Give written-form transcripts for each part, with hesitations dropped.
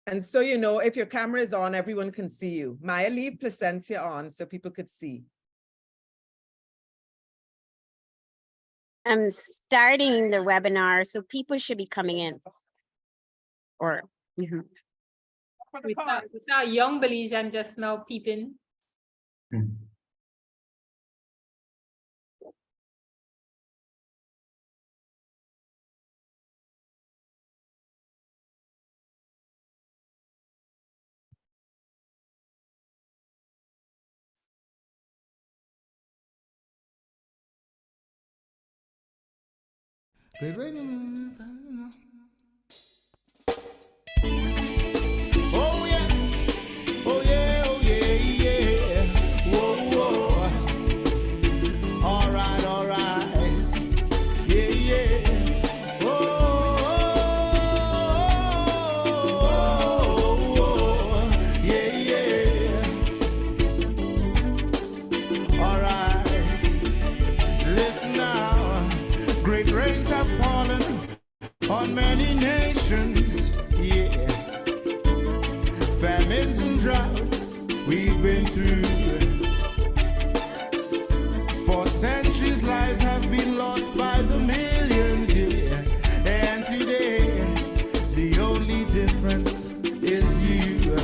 And so, you know, if your camera is on, everyone can see you. Maya, leave Placencia on so people could see. I'm starting the webinar, so people should be coming in. Or We saw a young Belizean just now peeping. Great rain. Oh yes, oh yeah, oh yeah, yeah. Whoa, whoa. All right, yeah, yeah. Oh, yeah, yeah. All right. Listen now. Great rains have fallen on many nations, yeah. Famines and droughts we've been through. For centuries lives have been lost by the millions, yeah. And today the only difference is you.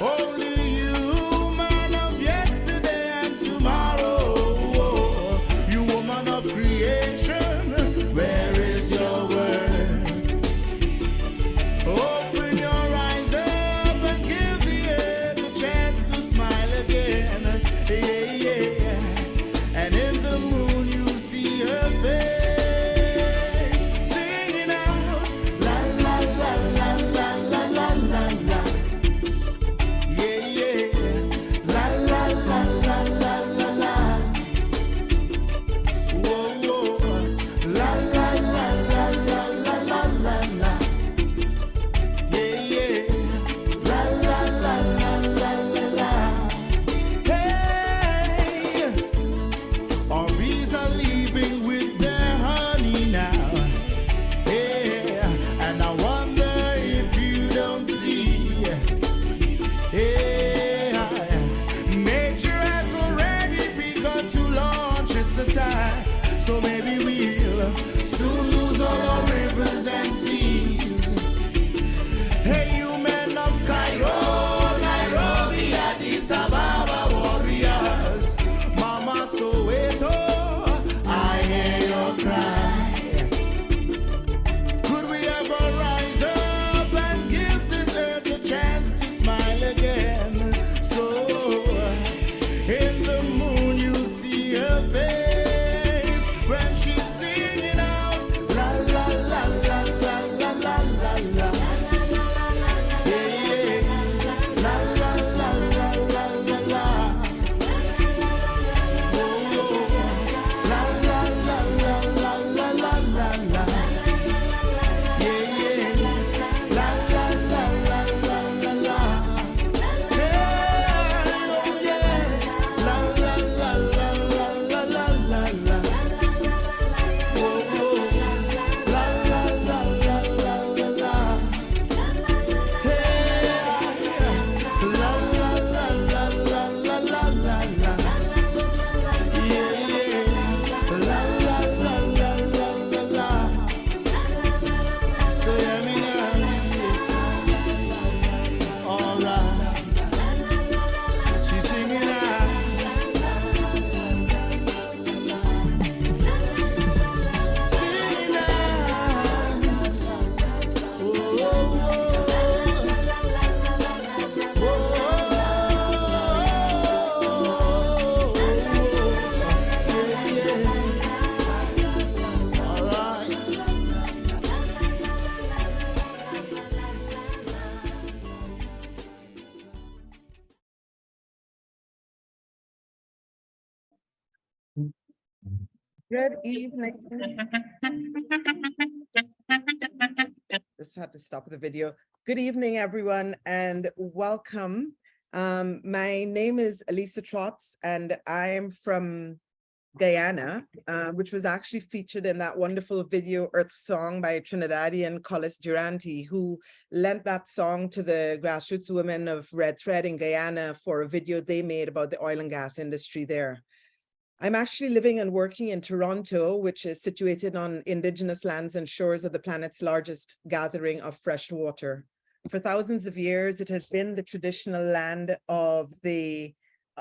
Only you, man of yesterday and tomorrow. You woman of creation, where is your word? Open your eyes up and give the earth a chance to smile again. Yeah, yeah. And in the moon you see her face, singing out la la la la la la la la la. Yeah, yeah. La la la la la la la. Whoa, whoa. La la la la la la la la la. Yeah, yeah. La la la la la la la. Hey, our bees are leaving with their honey now. Yeah, and I wonder if you don't see. Yeah, nature has already begun to launch its attack. So maybe we'll soon lose all our rivers and seas. Hey, you men of Cairo, Nairobi, Addis Ababa warriors, Mama Soweto, I hear your cry. Could we ever rise up and give this earth a chance to smile again? So, in the moon you see her face when she's singing out la la la la la la la la la. Yeah, yeah. La la la la la la la. Oh, oh. La la la la la la la la la. Yeah, yeah. La la la la la la la. Yeah, oh yeah. La la la la la la la la la. Oh, oh. La la la la la la la. Hey, la la la la la la la la la. Yeah, yeah. La la la la la la la. So hear me now. All right. She's singing out. Singing out. Oh, oh, oh. All right. Good evening. Just had to stop the video. Good evening, everyone, and welcome. My name is Elisa Trotz, and I am from Guyana, which was actually featured in that wonderful video Earth Song by Trinidadian Collis Durante, who lent that song to the grassroots women of Red Thread in Guyana for a video they made about the oil and gas industry there. I'm actually living and working in Toronto, which is situated on Indigenous lands and shores of the planet's largest gathering of fresh water. For thousands of years, it has been the traditional land of the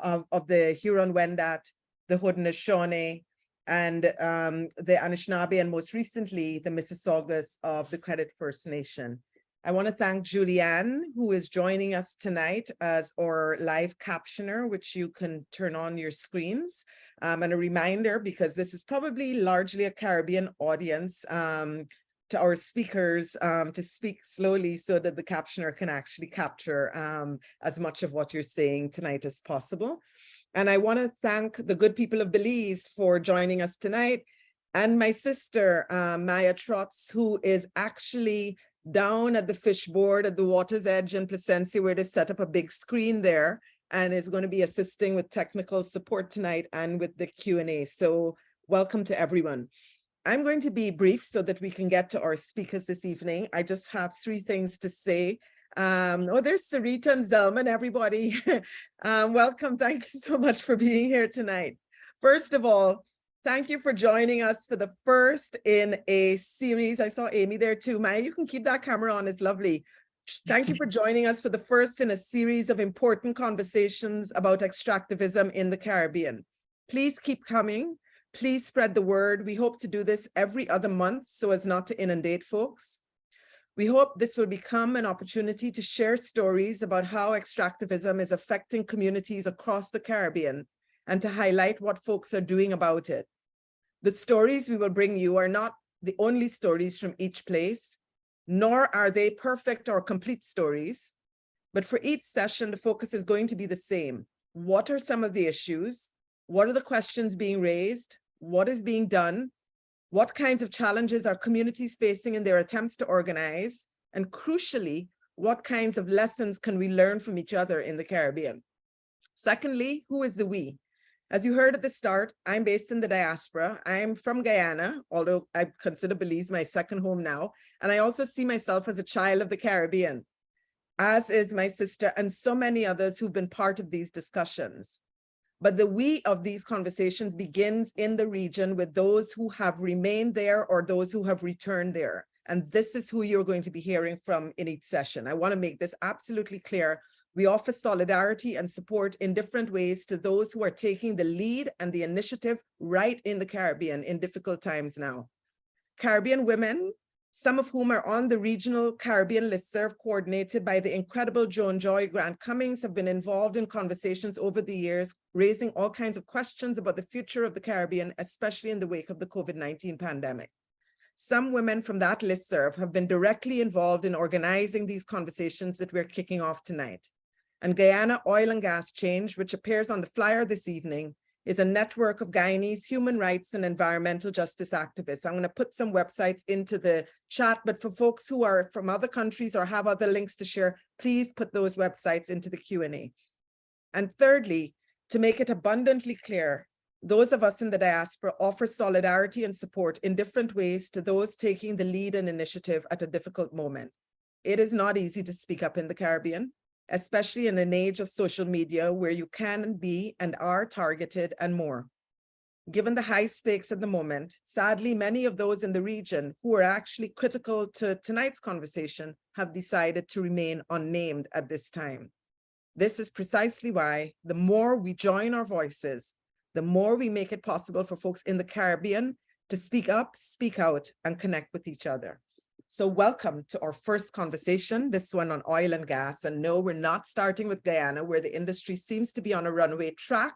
Huron-Wendat, the Haudenosaunee, and the Anishinaabe, and most recently, the Mississaugas of the Credit First Nation. I want to thank Julianne, who is joining us tonight as our live captioner, which you can turn on your screens. And a reminder, because this is probably largely a Caribbean audience, to our speakers to speak slowly so that the captioner can actually capture as much of what you're saying tonight as possible. And I want to thank the good people of Belize for joining us tonight, and my sister, Maya Trotz, who is actually down at the fishboard at the water's edge in Placencia, where they've set up a big screen there, and is going to be assisting with technical support tonight and with the Q&A. So welcome to everyone. I'm going to be brief so that we can get to our speakers this evening. I just have 3 things to say. Oh, there's Sarita and Zelman, everybody. Welcome. Thank you so much for being here tonight. First of all, thank you for joining us for the first in a series. I saw Amy there too. Maya, you can keep that camera on, it's lovely. Thank you for joining us for the first in a series of important conversations about extractivism in the Caribbean. Please keep coming. Please spread the word. We hope to do this every other month so as not to inundate folks. We hope this will become an opportunity to share stories about how extractivism is affecting communities across the Caribbean and to highlight what folks are doing about it. The stories we will bring you are not the only stories from each place, nor are they perfect or complete stories, but for each session, the focus is going to be the same. What are some of the issues? What are the questions being raised? What is being done? What kinds of challenges are communities facing in their attempts to organize? And crucially, what kinds of lessons can we learn from each other in the Caribbean? Secondly, who is the we? As you heard at the start, I'm based in the diaspora. I'm from Guyana, although I consider Belize my second home now. And I also see myself as a child of the Caribbean, as is my sister and so many others who've been part of these discussions. But the we of these conversations begins in the region with those who have remained there or those who have returned there. And this is who you're going to be hearing from in each session. I want to make this absolutely clear. We offer solidarity and support in different ways to those who are taking the lead and the initiative right in the Caribbean in difficult times now. Caribbean women, some of whom are on the regional Caribbean listserv coordinated by the incredible Joan Joy Grant Cummings, have been involved in conversations over the years, raising all kinds of questions about the future of the Caribbean, especially in the wake of the COVID-19 pandemic. Some women from that listserv have been directly involved in organizing these conversations that we're kicking off tonight. And Guyana Oil and Gas Change, which appears on the flyer this evening, is a network of Guyanese human rights and environmental justice activists. I'm going to put some websites into the chat, but for folks who are from other countries or have other links to share, please put those websites into the Q&A. And thirdly, to make it abundantly clear, those of us in the diaspora offer solidarity and support in different ways to those taking the lead and initiative at a difficult moment. It is not easy to speak up in the Caribbean, especially in an age of social media where you can be and are targeted and more. Given the high stakes at the moment, sadly, many of those in the region who are actually critical to tonight's conversation have decided to remain unnamed at this time. This is precisely why the more we join our voices, the more we make it possible for folks in the Caribbean to speak up, speak out, and connect with each other. So welcome to our first conversation, this one on oil and gas. And no, we're not starting with Guyana, where the industry seems to be on a runaway track.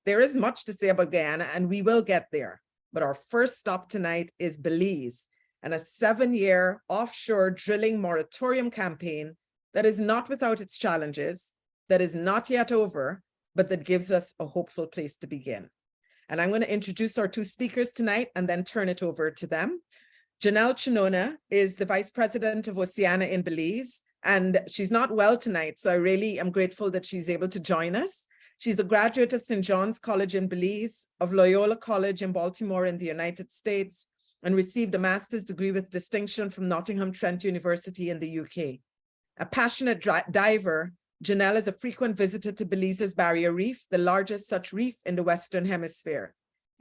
There is much to say about Guyana, and we will get there. But our first stop tonight is Belize, and a 7-year offshore drilling moratorium campaign that is not without its challenges, that is not yet over, but that gives us a hopeful place to begin. And I'm going to introduce our 2 speakers tonight and then turn it over to them. Janelle Chinona is the Vice President of Oceana in Belize, and she's not well tonight, so I really am grateful that she's able to join us. She's a graduate of St. John's College in Belize, of Loyola College in Baltimore in the United States, and received a master's degree with distinction from Nottingham Trent University in the UK. A passionate diver, Janelle is a frequent visitor to Belize's Barrier Reef, the largest such reef in the Western Hemisphere.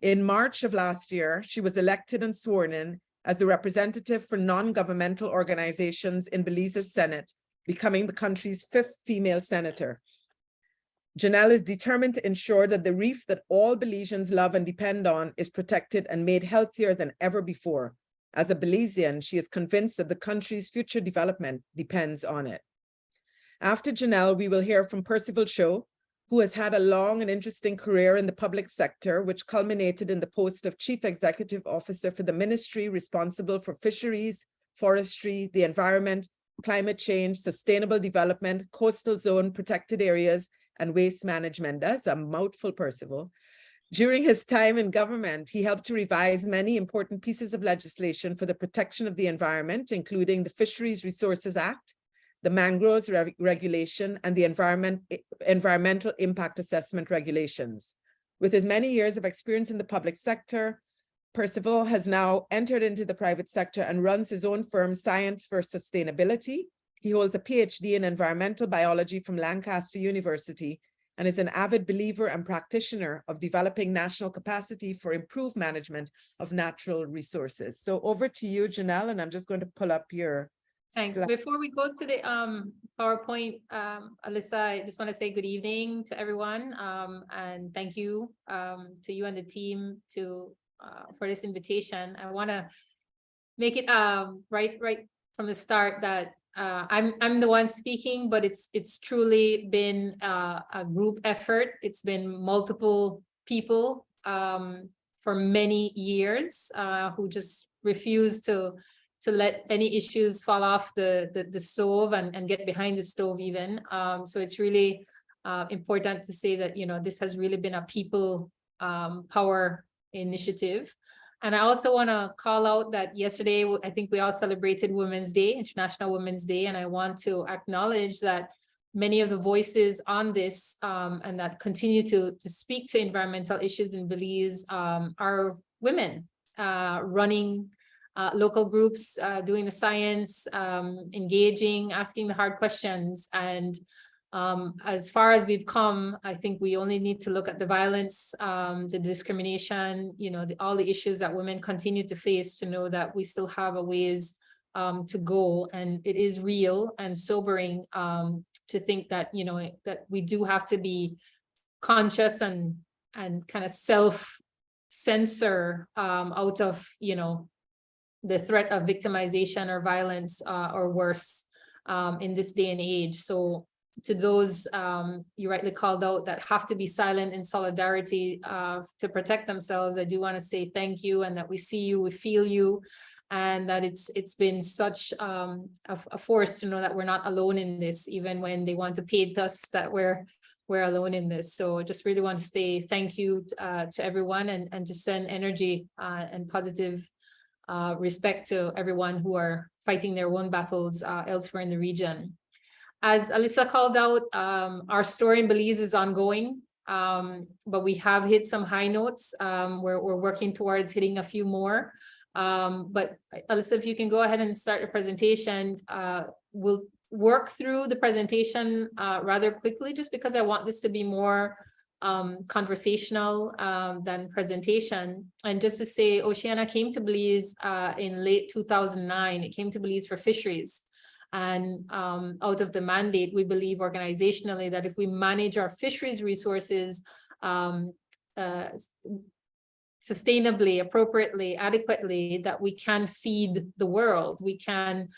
In March of last year, she was elected and sworn in as the representative for non-governmental organizations in Belize's Senate, becoming the country's 5th female senator. Janelle is determined to ensure that the reef that all Belizeans love and depend on is protected and made healthier than ever before. As a Belizean, she is convinced that the country's future development depends on it. After Janelle, we will hear from Percival Cho, who has had a long and interesting career in the public sector, which culminated in the post of Chief Executive Officer for the ministry responsible for fisheries, forestry, the environment, climate change, sustainable development, coastal zone protected areas, and waste management. That's a mouthful, Percival. During his time in government, he helped to revise many important pieces of legislation for the protection of the environment, including the Fisheries Resources Act, the Mangroves Regulation, and the Environmental Impact Assessment Regulations. With his many years of experience in the public sector, Percival has now entered into the private sector and runs his own firm, Science for Sustainability. He holds a PhD in environmental biology from Lancaster University and is an avid believer and practitioner of developing national capacity for improved management of natural resources. So over to you, Janelle, and I'm just going to pull up your Thanks. slide. Before we go to the PowerPoint, Alyssa, I just want to say good evening to everyone, and thank you to you and the team for this invitation. I want to make it right from the start that I'm the one speaking, but it's truly been a group effort. It's been multiple people for many years who just refuse to let any issues fall off the stove and get behind the stove even. So it's really important to say that, you know, this has really been a people power initiative. And I also want to call out that yesterday, I think we all celebrated Women's Day, International Women's Day, and I want to acknowledge that many of the voices on this and that continue to speak to environmental issues in Belize are women running local groups, doing the science, engaging, asking the hard questions. And as far as we've come, I think we only need to look at the violence, the discrimination, you know, all the issues that women continue to face to know that we still have a ways to go. And it is real and sobering to think that, you know, that we do have to be conscious and kind of self-censor out of, you know, the threat of victimization or violence or worse in this day and age. So to those you rightly called out that have to be silent in solidarity to protect themselves, I do want to say thank you, and that we see you, we feel you, and that it's been such a force to know that we're not alone in this, even when they want to paint us that we're alone in this. So I just really want to say thank you to everyone, and to send energy and positive respect to everyone who are fighting their own battles elsewhere in the region. As Alyssa called out, our story in Belize is ongoing, but we have hit some high notes. We're working towards hitting a few more. But Alyssa, if you can go ahead and start the presentation, we'll work through the presentation rather quickly, just because I want this to be more conversational than presentation. And just to say, Oceana came to Belize in late 2009. It came to Belize for fisheries. And out of the mandate, we believe organizationally that if we manage our fisheries resources sustainably, appropriately, adequately, that we can feed the world. We can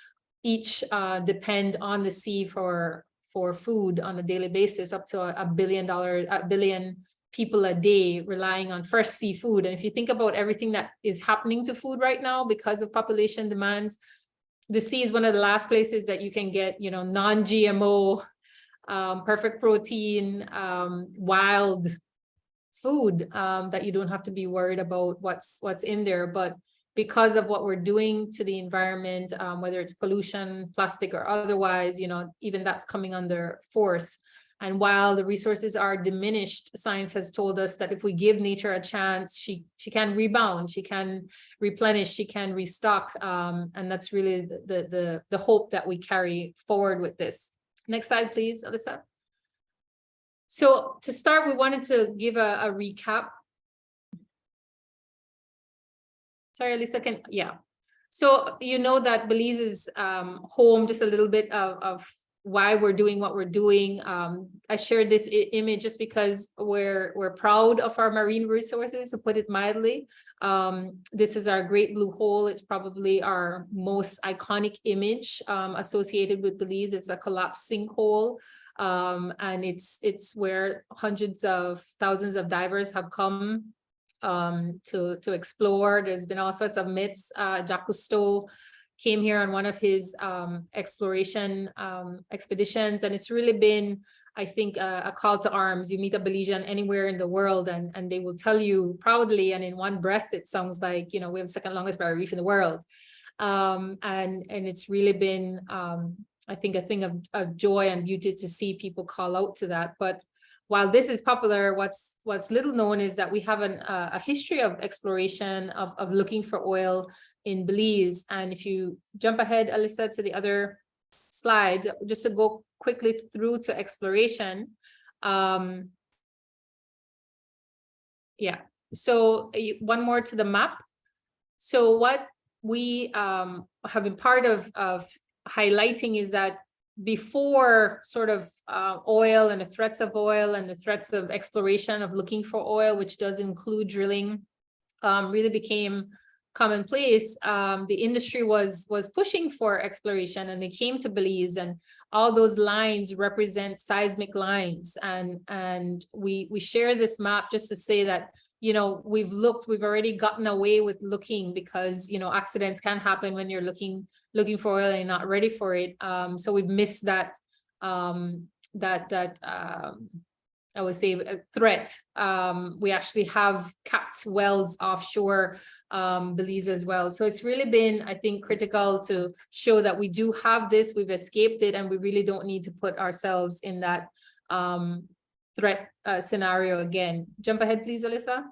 each depend on the sea for food on a daily basis, up to a billion people a day relying on fresh seafood. And if you think about everything that is happening to food right now because of population demands, the sea is one of the last places that you can get, you know, non-GMO, perfect protein, wild food that you don't have to be worried about what's in there. But because of what we're doing to the environment, whether it's pollution, plastic, or otherwise, you know, even that's coming under force. And while the resources are diminished, science has told us that if we give nature a chance, she can rebound, she can replenish, she can restock. And that's really the hope that we carry forward with this. Next slide, please, Alyssa. So to start, we wanted to give a recap. Sorry, Alyssa, yeah. So you know that Belize is home, just a little bit of why we're doing what we're doing. I shared this image just because we're proud of our marine resources, to put it mildly. This is our Great Blue Hole. It's probably our most iconic image associated with Belize. It's a collapsed sinkhole. And it's where hundreds of thousands of divers have come to explore. There's been all sorts of myths. Jacques Cousteau came here on one of his exploration expeditions, and it's really been, I think, a call to arms. You meet a Belizean anywhere in the world, and they will tell you proudly, and in one breath, it sounds like, you know, we have the second longest barrier reef in the world. And it's really been, I think, a thing of joy and beauty to see people call out to that. But while this is popular, what's little known is that we have a history of exploration, of looking for oil in Belize. And if you jump ahead, Alyssa, to the other slide, just to go quickly through to exploration. Yeah, so one more to the map. So what we have been part of highlighting is that before sort of oil and the threats of oil and the threats of exploration, of looking for oil, which does include drilling, really became commonplace, the industry was pushing for exploration, and they came to Belize, and all those lines represent seismic lines. And we share this map just to say that, you know, we've already gotten away with looking, because, you know, accidents can happen when you're looking for oil and you're not ready for it. So we've missed that I would say a threat. We actually have capped wells offshore Belize as well. So it's really been, I think, critical to show that we do have this, we've escaped it, and we really don't need to put ourselves in that threat scenario again. Jump ahead, please, Alyssa.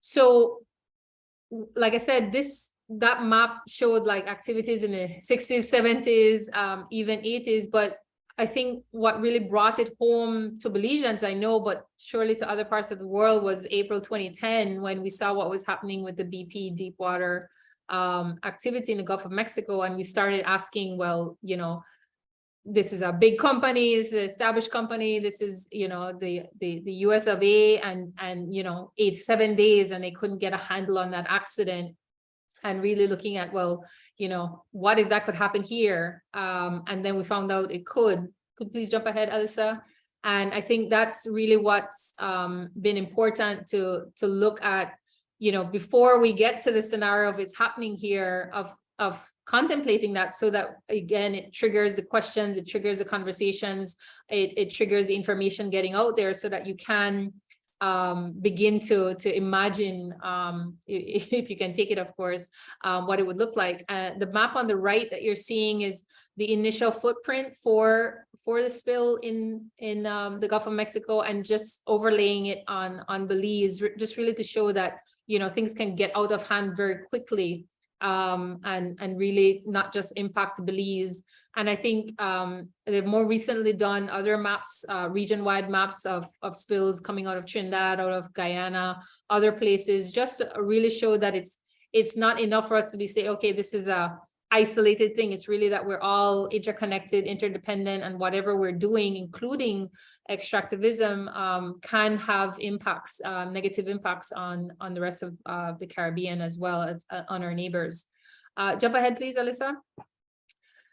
So, like I said, that map showed like activities in the 60s, 70s, even 80s, but I think what really brought it home to Belizeans, I know, but surely to other parts of the world, was April 2010, when we saw what was happening with the BP deepwater activity in the Gulf of Mexico. And we started asking, well, you know, this is a big company, it's an established company, this is, you know, the US of A, and you know, 7 days, and they couldn't get a handle on that accident. And really looking at, well, you know, what if that could happen here? And then we found out it could. Could please jump ahead, Alyssa? And I think that's really what's been important to look at, you know, before we get to the scenario of it's happening here, of contemplating that, so that, again, it triggers the questions, it triggers the conversations, it triggers the information getting out there, so that you can begin to imagine, if you can take it, of course, what it would look like. The map on the right that you're seeing is the initial footprint for the spill in the Gulf of Mexico, and just overlaying it on Belize, just really to show that, you know, things can get out of hand very quickly, and really not just impact Belize. And I think they've more recently done other maps, region-wide maps of spills coming out of Trinidad, out of Guyana, other places, just to really show that it's not enough for us to say, okay, this is a isolated thing. It's really that we're all interconnected, interdependent, and whatever we're doing, including extractivism, can have impacts, negative impacts on the rest of the Caribbean, as well as on our neighbors. Jump ahead, please, Alyssa.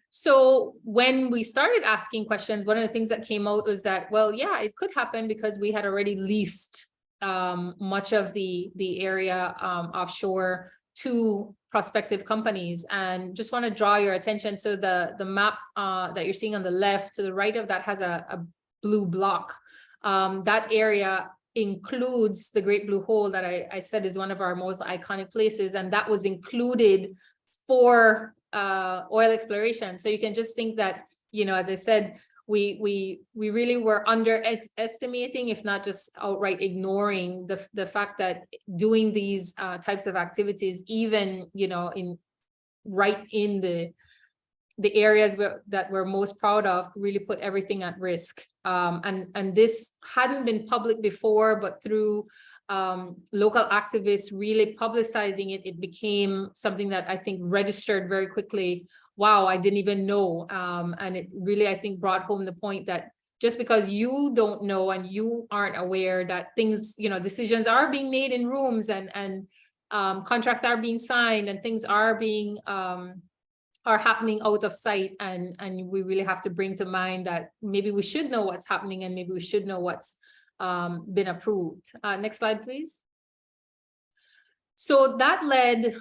So when we started asking questions, one of the things that came out was that, well, yeah, it could happen, because we had already leased much of the area offshore to prospective companies. And just want to draw your attention. So the map that you're seeing on the left, to the right of that, has a blue block. That area includes the Great Blue Hole that I said is one of our most iconic places, and that was included for oil exploration. So you can just think that, you know, as I said, we really were underestimating, if not just outright ignoring the fact that doing these types of activities, even, you know, right in the areas that we're most proud of, really put everything at risk. And this hadn't been public before, but through local activists really publicizing it, it became something that I think registered very quickly. Wow, I didn't even know. And it really, I think, brought home the point that just because you don't know and you aren't aware that things, you know, decisions are being made in rooms, and contracts are being signed, and things are being are happening out of sight, and we really have to bring to mind that maybe we should know what's happening, and maybe we should know what's been approved. Next slide, please. So that led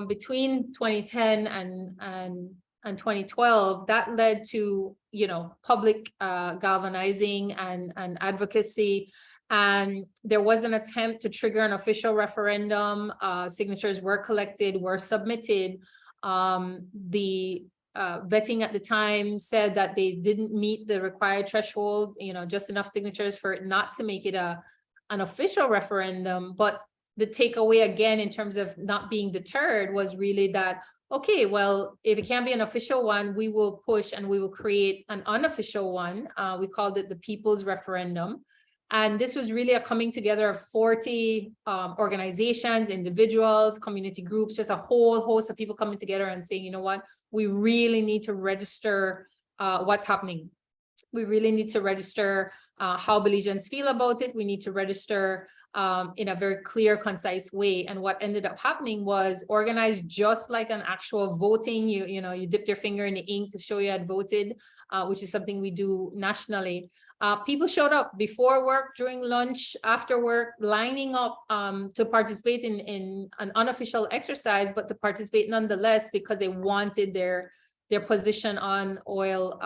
between 2010 and 2012, that led to, you know, public galvanizing and advocacy. And there was an attempt to trigger an official referendum. Signatures were collected, were submitted. The vetting at the time said that they didn't meet the required threshold, you know, just enough signatures for it not to make it an official referendum. But the takeaway, again, in terms of not being deterred, was really that, okay, well, if it can't be an official one, we will push and we will create an unofficial one. We called it the People's Referendum. And this was really a coming together of 40 organizations, individuals, community groups, just a whole host of people coming together and saying, you know what, we really need to register what's happening. We really need to register how Belizeans feel about it. We need to register in a very clear, concise way. And what ended up happening was organized just like an actual voting. You know, you dipped your finger in the ink to show you had voted, which is something we do nationally. People showed up before work, during lunch, after work, lining up to participate in an unofficial exercise, but to participate nonetheless because they wanted their position on oil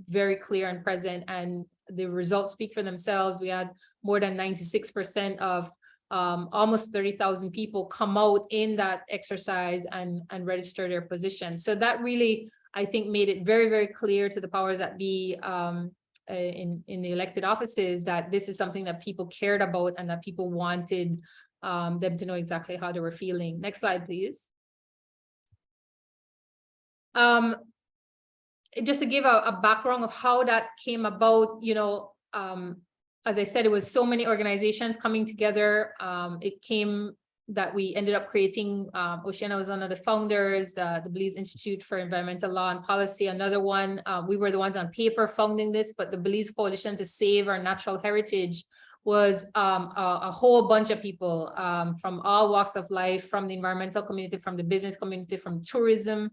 very clear and present. And the results speak for themselves. We had more than 96% of almost 30,000 people come out in that exercise and register their position. So that really, I think, made it very, very clear to the powers that be in the elected offices that this is something that people cared about and that people wanted them to know exactly how they were feeling. Next slide, please. Just to give a background of how that came about, you know, as I said, it was so many organizations coming together. It came that we ended up creating, Oceana was one of the founders, the Belize Institute for Environmental Law and Policy, another one. We were the ones on paper founding this, but the Belize Coalition to Save Our Natural Heritage was a whole bunch of people from all walks of life, from the environmental community, from the business community, from tourism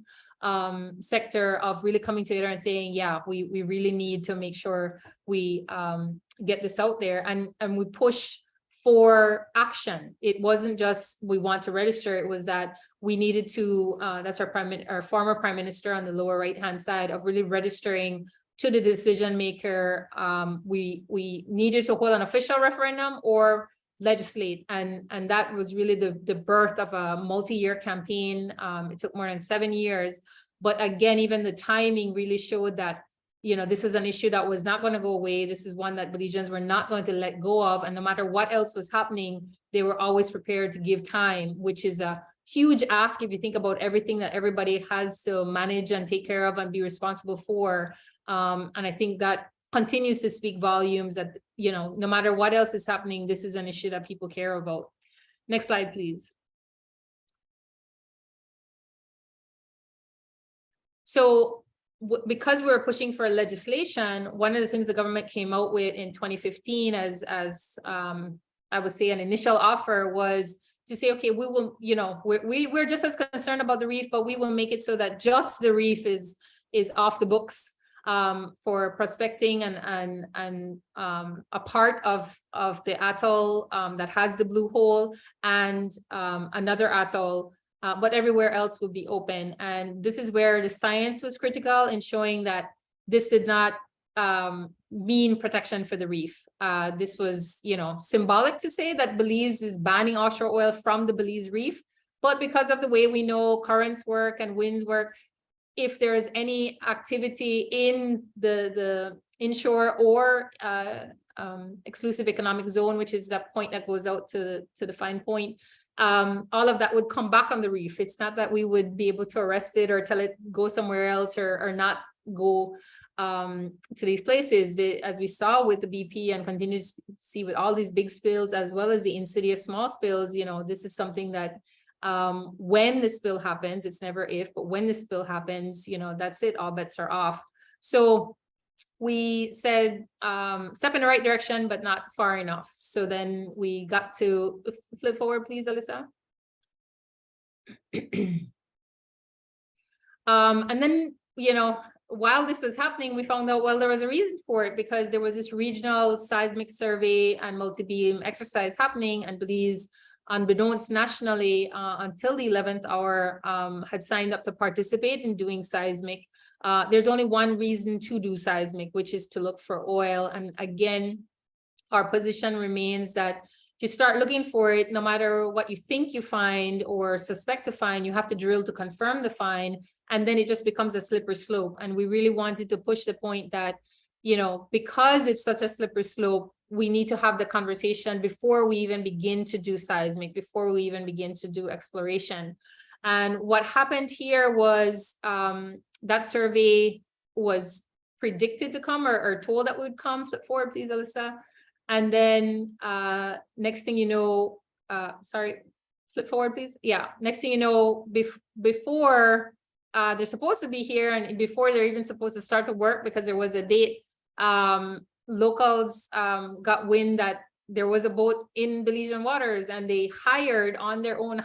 sector, of really coming together and saying, yeah, we really need to make sure we get this out there, and we push for action. It wasn't just we want to register, it was that we needed to, that's our former prime minister on the lower right hand side, of really registering to the decision maker. We needed to hold an official referendum or legislate, and that was really the birth of a multi-year campaign. It took more than 7 years, but again, even the timing really showed that, you know, this was an issue that was not going to go away. This is one that Belizeans were not going to let go of, and no matter what else was happening, they were always prepared to give time, which is a huge ask if you think about everything that everybody has to manage and take care of and be responsible for. And I think that continues to speak volumes that, you know, no matter what else is happening, this is an issue that people care about. Next slide, please. So because we were pushing for legislation, one of the things the government came out with in 2015 as I would say an initial offer was to say, okay, we will, you know, we're just as concerned about the reef, but we will make it so that just the reef is off the books for prospecting and a part of the atoll that has the blue hole, and another atoll, but everywhere else would be open. And this is where the science was critical in showing that this did not mean protection for the reef. This was, you know, symbolic to say that Belize is banning offshore oil from the Belize reef, but because of the way we know currents work and winds work, if there is any activity in the inshore or exclusive economic zone, which is that point that goes out to the fine point. All of that would come back on the reef. It's not that we would be able to arrest it or tell it go somewhere else or not go to these places. As we saw with the BP and continue to see with all these big spills, as well as the insidious small spills, you know, this is something that when the spill happens, it's never if, but when the spill happens, you know, that's it, all bets are off. So we said step in the right direction, but not far enough. So then we got to flip forward, please, Alyssa. And then, you know, while this was happening, we found out, well, there was a reason for it, because there was this regional seismic survey and multi-beam exercise happening, and Belize, unbeknownst nationally, until the 11th hour, had signed up to participate in doing seismic. There's only one reason to do seismic, which is to look for oil. And again, our position remains that if you start looking for it, no matter what you think you find or suspect to find, you have to drill to confirm the find. And then it just becomes a slippery slope. And we really wanted to push the point that, you know, because it's such a slippery slope, we need to have the conversation before we even begin to do seismic, before we even begin to do exploration. And what happened here was that survey was predicted to come or told that would come. Flip forward, please, Alyssa. And then next thing you know, sorry, flip forward, please. Yeah, next thing you know, before they're supposed to be here and before they're even supposed to start to work, because there was a date, locals got wind that there was a boat in Belizean waters, and they hired on their own,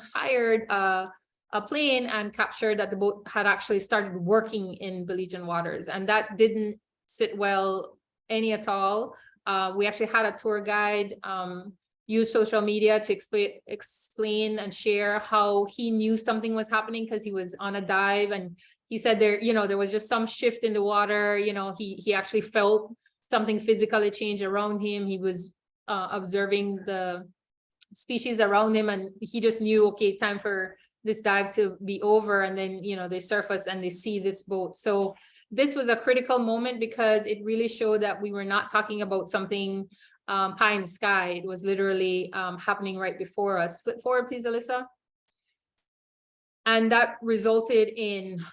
a plane and captured that the boat had actually started working in Belizean waters. And that didn't sit well any at all. We actually had a tour guide use social media to explain and share how he knew something was happening, because he was on a dive and he said there, you know, there was just some shift in the water. You know, he actually felt something physically change around him. He was observing the species around him, and he just knew, okay, time for this dive to be over. And then, you know, they surface and they see this boat. So this was a critical moment, because it really showed that we were not talking about something pie in the sky. It was literally happening right before us. Flip forward, please, Alyssa. And that resulted in,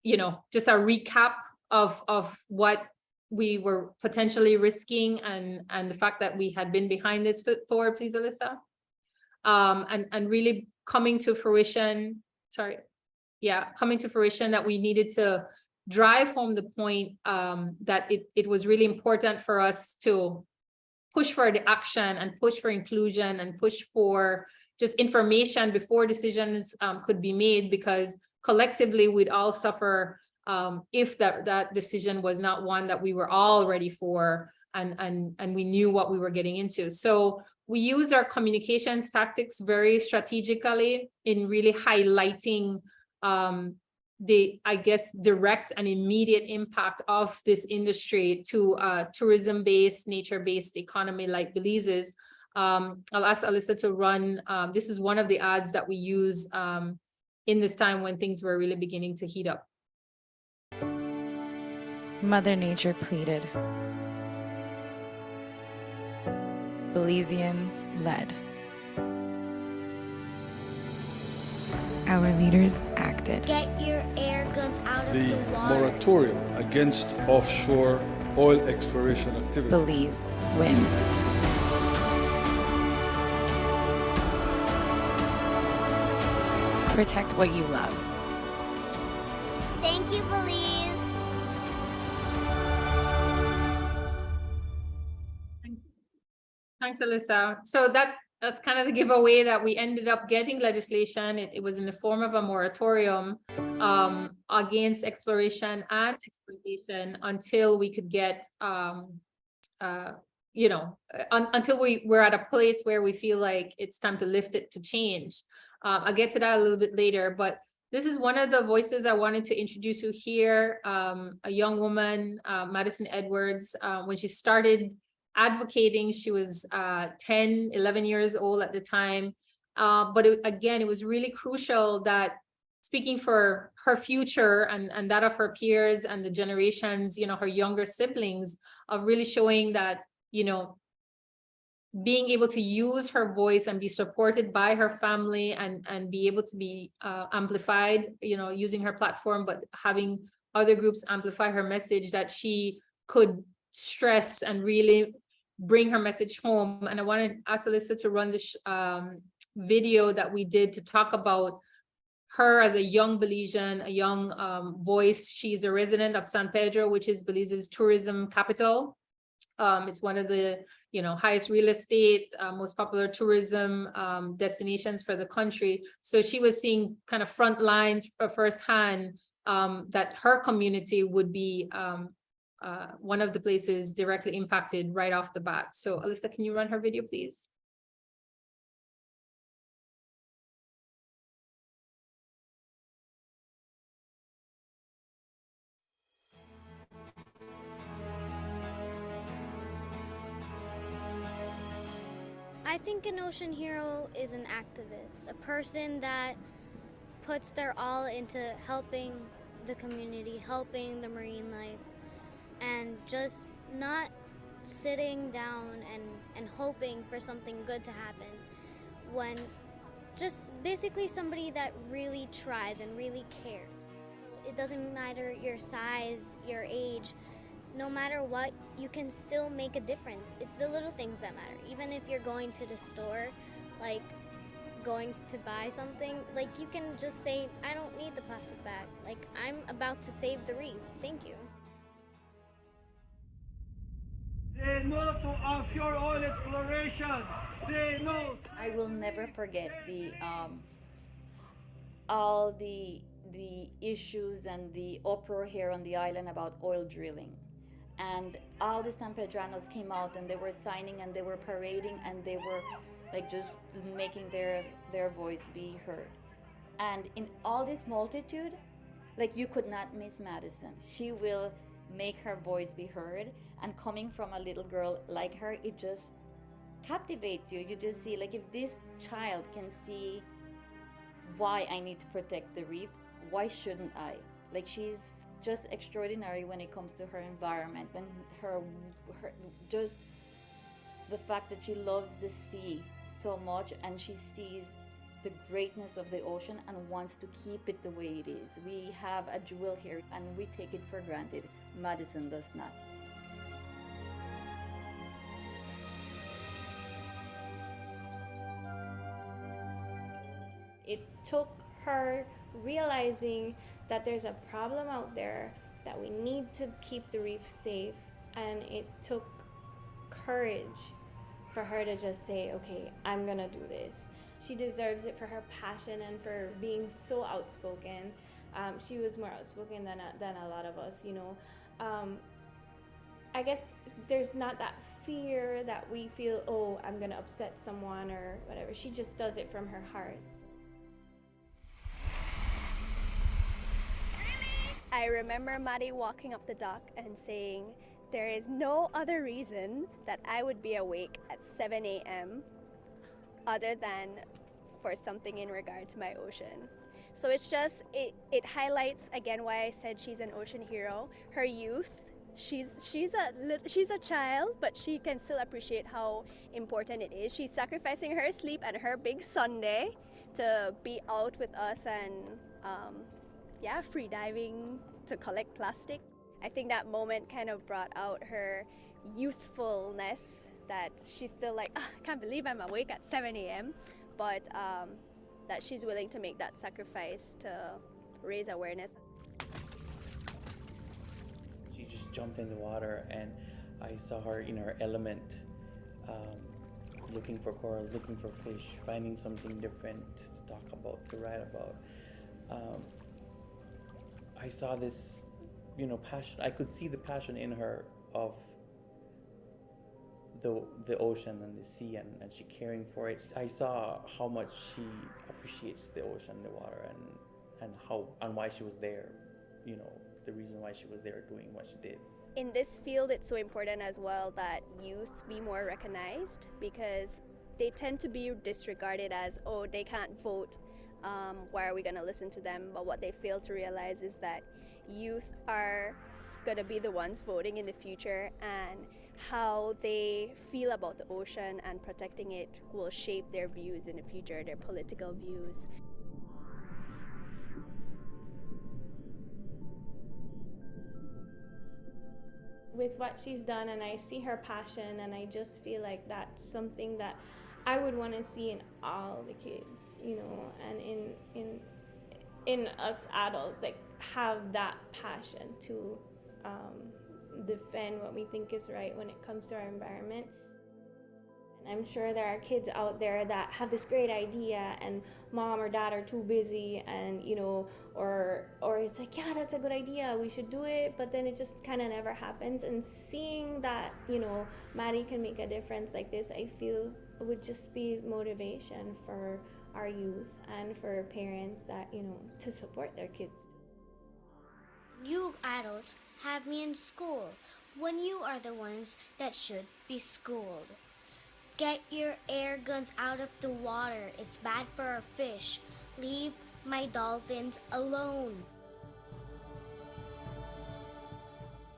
you know, just a recap of what we were potentially risking, and the fact that we had been behind this. Flip forward, please, Alyssa. And really coming to fruition, coming to fruition that we needed to drive home the point that it was really important for us to push for the action and push for inclusion and push for just information before decisions could be made, because collectively we'd all suffer if that decision was not one that we were all ready for and we knew what we were getting into. So we used our communications tactics very strategically in really highlighting the, I guess, direct and immediate impact of this industry to tourism-based, nature-based economy like Belize's. I'll ask Alyssa to run. This is one of the ads that we use in this time when things were really beginning to heat up. Mother Nature pleaded. Belizeans led. Our leaders acted. Get your air guns out of the water. Moratorium against offshore oil exploration activity. Belize wins. Protect what you love. Thank you, Belize. Thanks, Alyssa. So that's kind of the giveaway that we ended up getting legislation. It was in the form of a moratorium against exploration and exploitation until we could get, you know, until we're at a place where we feel like it's time to lift it to change. I'll get to that a little bit later, but this is one of the voices I wanted to introduce you here. A young woman, Madison Edwards, when she started advocating, she was 10, 11 years old at the time. But again, it was really crucial that speaking for her future and that of her peers and the generations, her younger siblings, of really showing that, being able to use her voice and be supported by her family and be able to be amplified, using her platform, but having other groups amplify her message, that she could stress and really bring her message home. And I want to ask Alyssa to run this video that we did to talk about her as a young Belizean, a young voice. She's a resident of San Pedro, which is Belize's tourism capital. It's one of the highest real estate, most popular tourism destinations for the country. So she was seeing kind of front lines firsthand that her community would be one of the places directly impacted right off the bat. So Alyssa, can you run her video, please? I think an ocean hero is an activist, a person that puts their all into helping the community, helping the marine life, and just not sitting down and hoping for something good to happen, when just basically somebody that really tries and really cares. It doesn't matter your size, your age, no matter what, you can still make a difference. It's the little things that matter. Even if you're going to the store, like going to buy something, like you can just say, I don't need the plastic bag. Like, I'm about to save the reef. Thank you. Say no to offshore oil exploration. Say no. I will never forget all the issues and the uproar here on the island about oil drilling. And all the San Pedranos came out and they were signing and they were parading and they were like just making their voice be heard. And in all this multitude, like you could not miss Madison. She will make her voice be heard, and coming from a little girl like her, it just captivates you. You just see, like, if this child can see why I need to protect the reef, why shouldn't I? Like, she's just extraordinary when it comes to her environment and her just the fact that she loves the sea so much and she sees the greatness of the ocean and wants to keep it the way it is. We have a jewel here and we take it for granted. Madison does not. It took her realizing that there's a problem out there, that we need to keep the reef safe, and it took courage for her to just say, okay, I'm gonna do this. She deserves it for her passion and for being so outspoken. She was more outspoken than a lot of us, you know. I guess there's not that fear that we feel, oh, I'm gonna upset someone or whatever. She just does it from her heart. I remember Maddie walking up the dock and saying, there is no other reason that I would be awake at 7 a.m. other than for something in regard to my ocean. So it's just, it highlights again why I said she's an ocean hero. Her youth, she's a child, but she can still appreciate how important it is. She's sacrificing her sleep and her big Sunday to be out with us and free diving to collect plastic. I think that moment kind of brought out her youthfulness, that she's still like, oh, I can't believe I'm awake at 7 a.m. But that she's willing to make that sacrifice to raise awareness. She just jumped in the water and I saw her in her element, looking for corals, looking for fish, finding something different to talk about, to write about. I saw this, passion. I could see the passion in her of the ocean and the sea and she caring for it. I saw how much she appreciates the ocean, the water, and why she was there. The reason why she was there doing what she did. In this field, it's so important as well that youth be more recognized, because they tend to be disregarded as, oh, they can't vote. Why are we going to listen to them? But what they fail to realize is that youth are going to be the ones voting in the future, and how they feel about the ocean and protecting it will shape their views in the future, their political views. With what she's done, and I see her passion, and I just feel like that's something that I would want to see in all the kids, you know, and in us adults, like have that passion to defend what we think is right when it comes to our environment. I'm sure there are kids out there that have this great idea and mom or dad are too busy, and you know, or it's like, yeah, that's a good idea, we should do it, but then it just kind of never happens. And seeing that, you know, Maddie can make a difference like this, I feel would just be motivation for our youth and for parents that, you know, to support their kids. You adults have me in school when you are the ones that should be schooled. Get your air guns out of the water. It's bad for our fish. Leave my dolphins alone.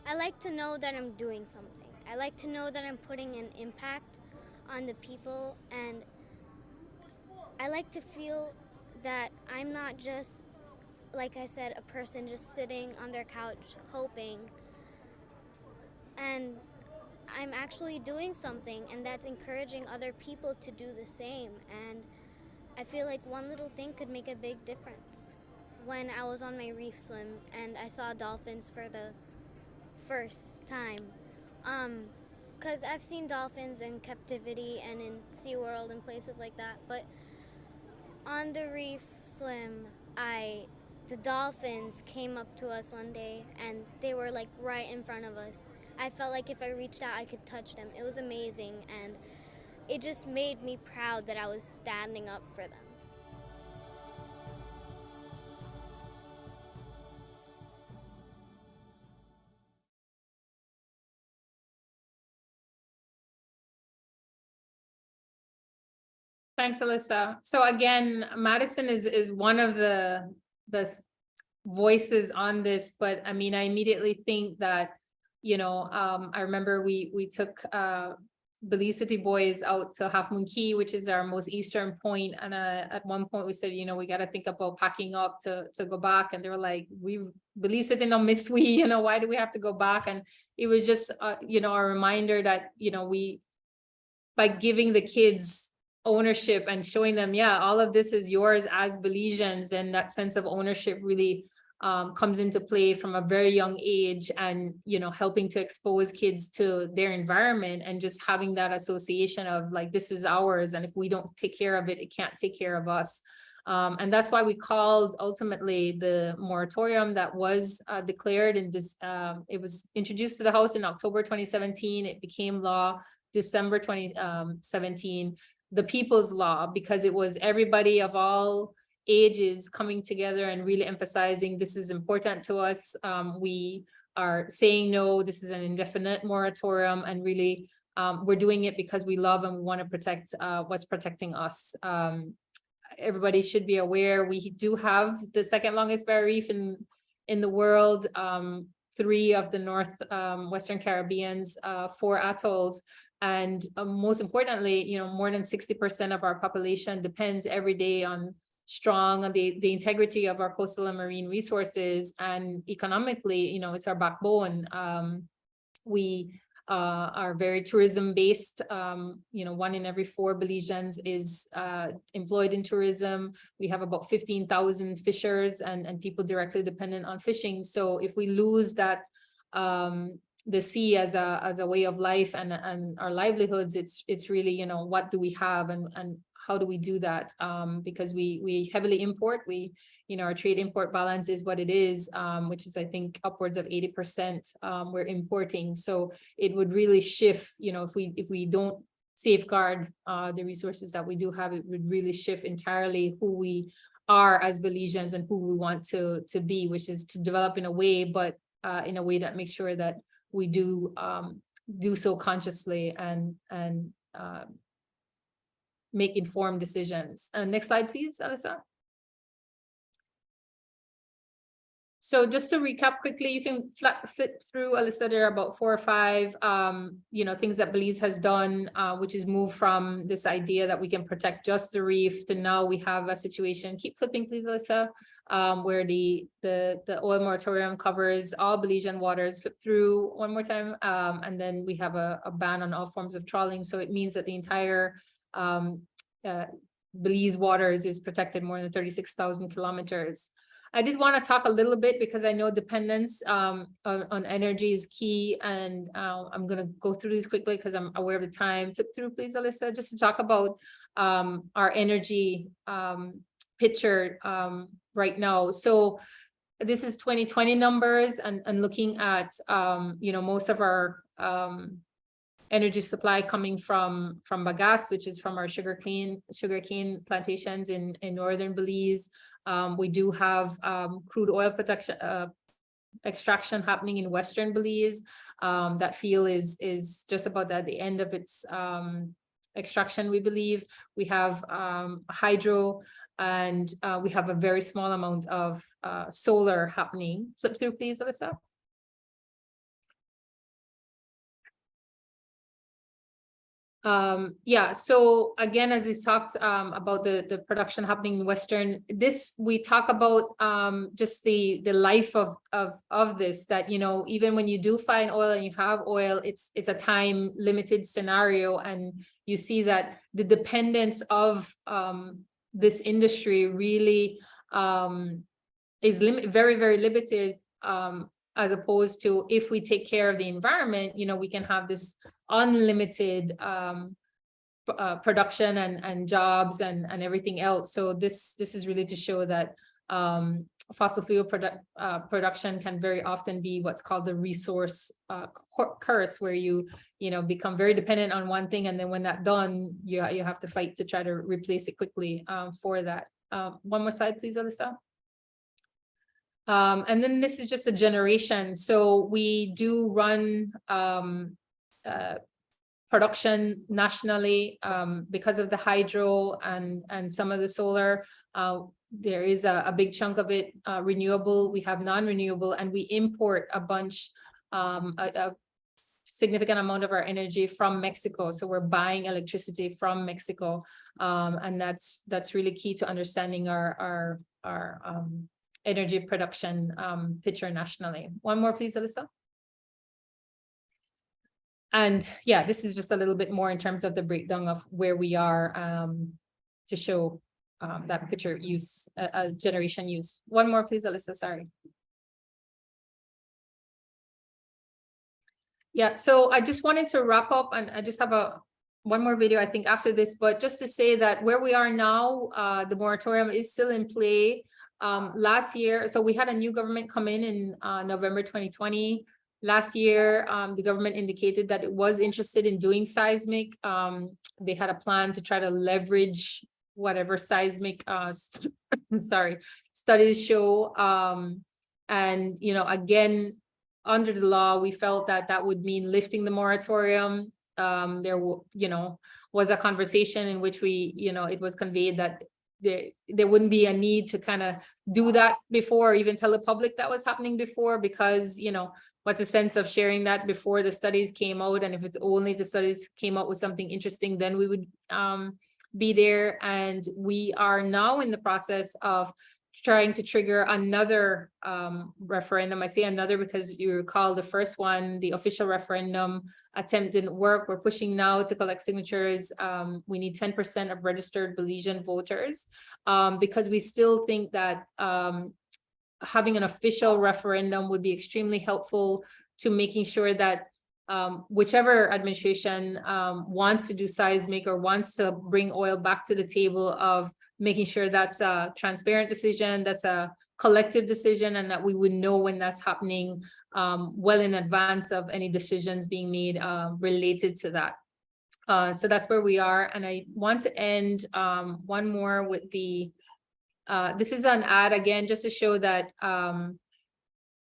I like to know that I'm doing something. I like to know that I'm putting an impact on the people, and I like to feel that I'm not just, like I said, a person just sitting on their couch hoping, and I'm actually doing something, and that's encouraging other people to do the same. And I feel like one little thing could make a big difference. When I was on my reef swim and I saw dolphins for the first time, because I've seen dolphins in captivity and in SeaWorld and places like that, but on the reef swim, the dolphins came up to us one day, and they were like right in front of us. I felt like if I reached out, I could touch them. It was amazing, and it just made me proud that I was standing up for them. Thanks, Alyssa. So again, Madison is one of the voices on this, but I mean, I immediately think that, you know, I remember we took Belize City boys out to Half Moon Cay, which is our most eastern point, and at one point we said, you know, we got to think about packing up to go back, and they were like, we Belize City no miss we, you know, why do we have to go back? And it was just you know, a reminder that, you know, we, by giving the kids ownership and showing them, yeah, all of this is yours as Belizeans, then that sense of ownership really comes into play from a very young age, and, you know, helping to expose kids to their environment, and just having that association of like, this is ours, and if we don't take care of it, it can't take care of us. And that's why we called ultimately the moratorium that was declared in this, it was introduced to the House in October 2017. It became law December 2017, the People's Law, because it was everybody of all ages coming together and really emphasizing this is important to us. We are saying no, this is an indefinite moratorium, and really we're doing it because we love and we want to protect what's protecting us. Everybody should be aware we do have the second longest barrier reef in the world. 3 of the Western Caribbean's 4 atolls. And most importantly, you know, more than 60% of our population depends every day on the integrity of our coastal and marine resources. And economically, you know, it's our backbone. We are very tourism based. You know, 1 in every 4 Belizeans is employed in tourism. We have about 15,000 fishers and people directly dependent on fishing. So if we lose that, the sea as a way of life and our livelihoods, it's really, you know, what do we have and how do we do that? Because we heavily import, you know, our trade import balance is what it is, which is, I think, upwards of 80% we're importing. So it would really shift, you know, if we don't safeguard the resources that we do have, it would really shift entirely who we are as Belizeans and who we want to be, which is to develop in a way, but in a way that makes sure that we do so consciously and make informed decisions. Next slide, please, Alyssa. So just to recap quickly, you can flip through, Alyssa, there are about 4 or 5, things that Belize has done, which is move from this idea that we can protect just the reef to now we have a situation, keep flipping please, Alyssa, where the oil moratorium covers all Belizean waters. Flip through one more time, and then we have a ban on all forms of trawling. So it means that the entire Belize waters is protected more than 36,000 kilometers. I did want to talk a little bit because I know dependence on energy is key, and I'm going to go through these quickly because I'm aware of the time. Flip through, please, Alyssa, just to talk about our energy picture right now. So this is 2020 numbers, and looking at most of our energy supply coming from bagasse, which is from our sugarcane plantations in northern Belize. We do have crude oil extraction happening in western Belize. That field is just about at the end of its extraction, we believe. We have hydro, and we have a very small amount of solar happening. Flip through, please, Alyssa. So again, as we talked about the production happening in Western, we talk about just the life of this, that, even when you do find oil and you have oil, it's a time limited scenario. And you see that the dependence of this industry really is very, very limited, as opposed to if we take care of the environment, we can have this unlimited production and jobs and everything else. So this is really to show that fossil fuel production can very often be what's called the resource curse, where you become very dependent on one thing, and then when that's done, you have to fight to try to replace it quickly for that. One more slide, please, Alyssa. And then this is just a generation. So we do run production nationally because of the hydro and some of the solar. There is a big chunk of it renewable. We have non-renewable, and we import a bunch, a significant amount of our energy from Mexico. So we're buying electricity from Mexico, and that's really key to understanding our energy production picture nationally. One more, please, Alyssa. And yeah, this is just a little bit more in terms of the breakdown of where we are to show that picture use, generation use. One more, please, Alyssa, sorry. Yeah, so I just wanted to wrap up, and I just have one more video, I think, after this, but just to say that where we are now, the moratorium is still in play. Last year, so we had a new government come in November 2020. Last year, the government indicated that it was interested in doing seismic. They had a plan to try to leverage whatever seismic studies show. And again, under the law, we felt that would mean lifting the moratorium. There was a conversation in which it was conveyed that there wouldn't be a need to kind of do that before, or even tell the public that was happening before, because what's the sense of sharing that before the studies came out? And if it's only if the studies came out with something interesting, then we would be there. And we are now in the process of trying to trigger another referendum. I say another because you recall the first one, the official referendum attempt didn't work. We're pushing now to collect signatures. We need 10% of registered Belizean voters because we still think that having an official referendum would be extremely helpful to making sure that whichever administration wants to do seismic or wants to bring oil back to the table, of making sure that's a transparent decision, that's a collective decision, and that we would know when that's happening well in advance of any decisions being made related to that. So that's where we are. And I want to end one more with this is an ad again, just to show that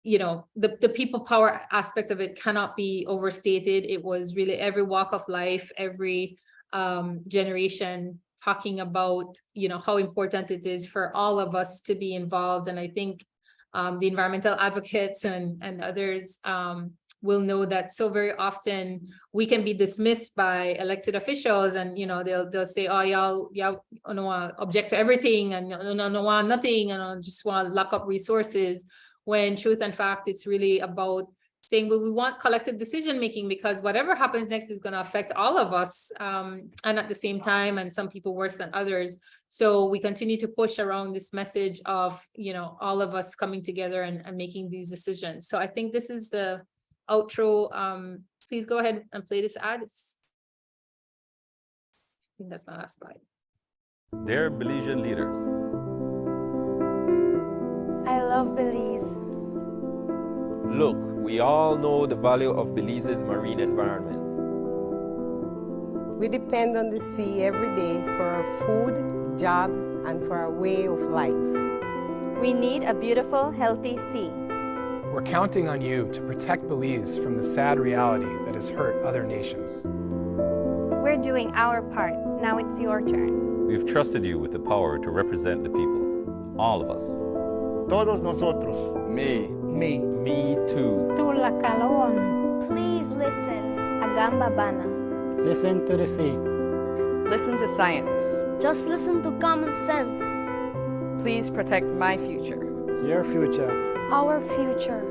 the people power aspect of it cannot be overstated. It was really every walk of life, every generation talking about how important it is for all of us to be involved. And I think the environmental advocates and others will know that so very often we can be dismissed by elected officials, and they'll say, oh, y'all object to everything, and no want nothing, and just want to lock up resources, when truth and fact, it's really about saying, well, we want collective decision making, because whatever happens next is going to affect all of us, and at the same time, and some people worse than others. So we continue to push around this message of all of us coming together and making these decisions. So I think this is the outro. Please go ahead and play this ad. I think that's my last slide. Dear Belizean leaders, I love Belize. look, we all know the value of Belize's marine environment. We depend on the sea every day for our food, jobs, and for our way of life. We need a beautiful, healthy sea. We're counting on you to protect Belize from the sad reality that has hurt other nations. We're doing our part. Now it's your turn. We've trusted you with the power to represent the people, all of us. Todos nosotros. Me. Me. Me too. Please listen. Agamba Bana. Listen to the sea. Listen to science. Just listen to common sense. Please protect my future. Your future. Our future.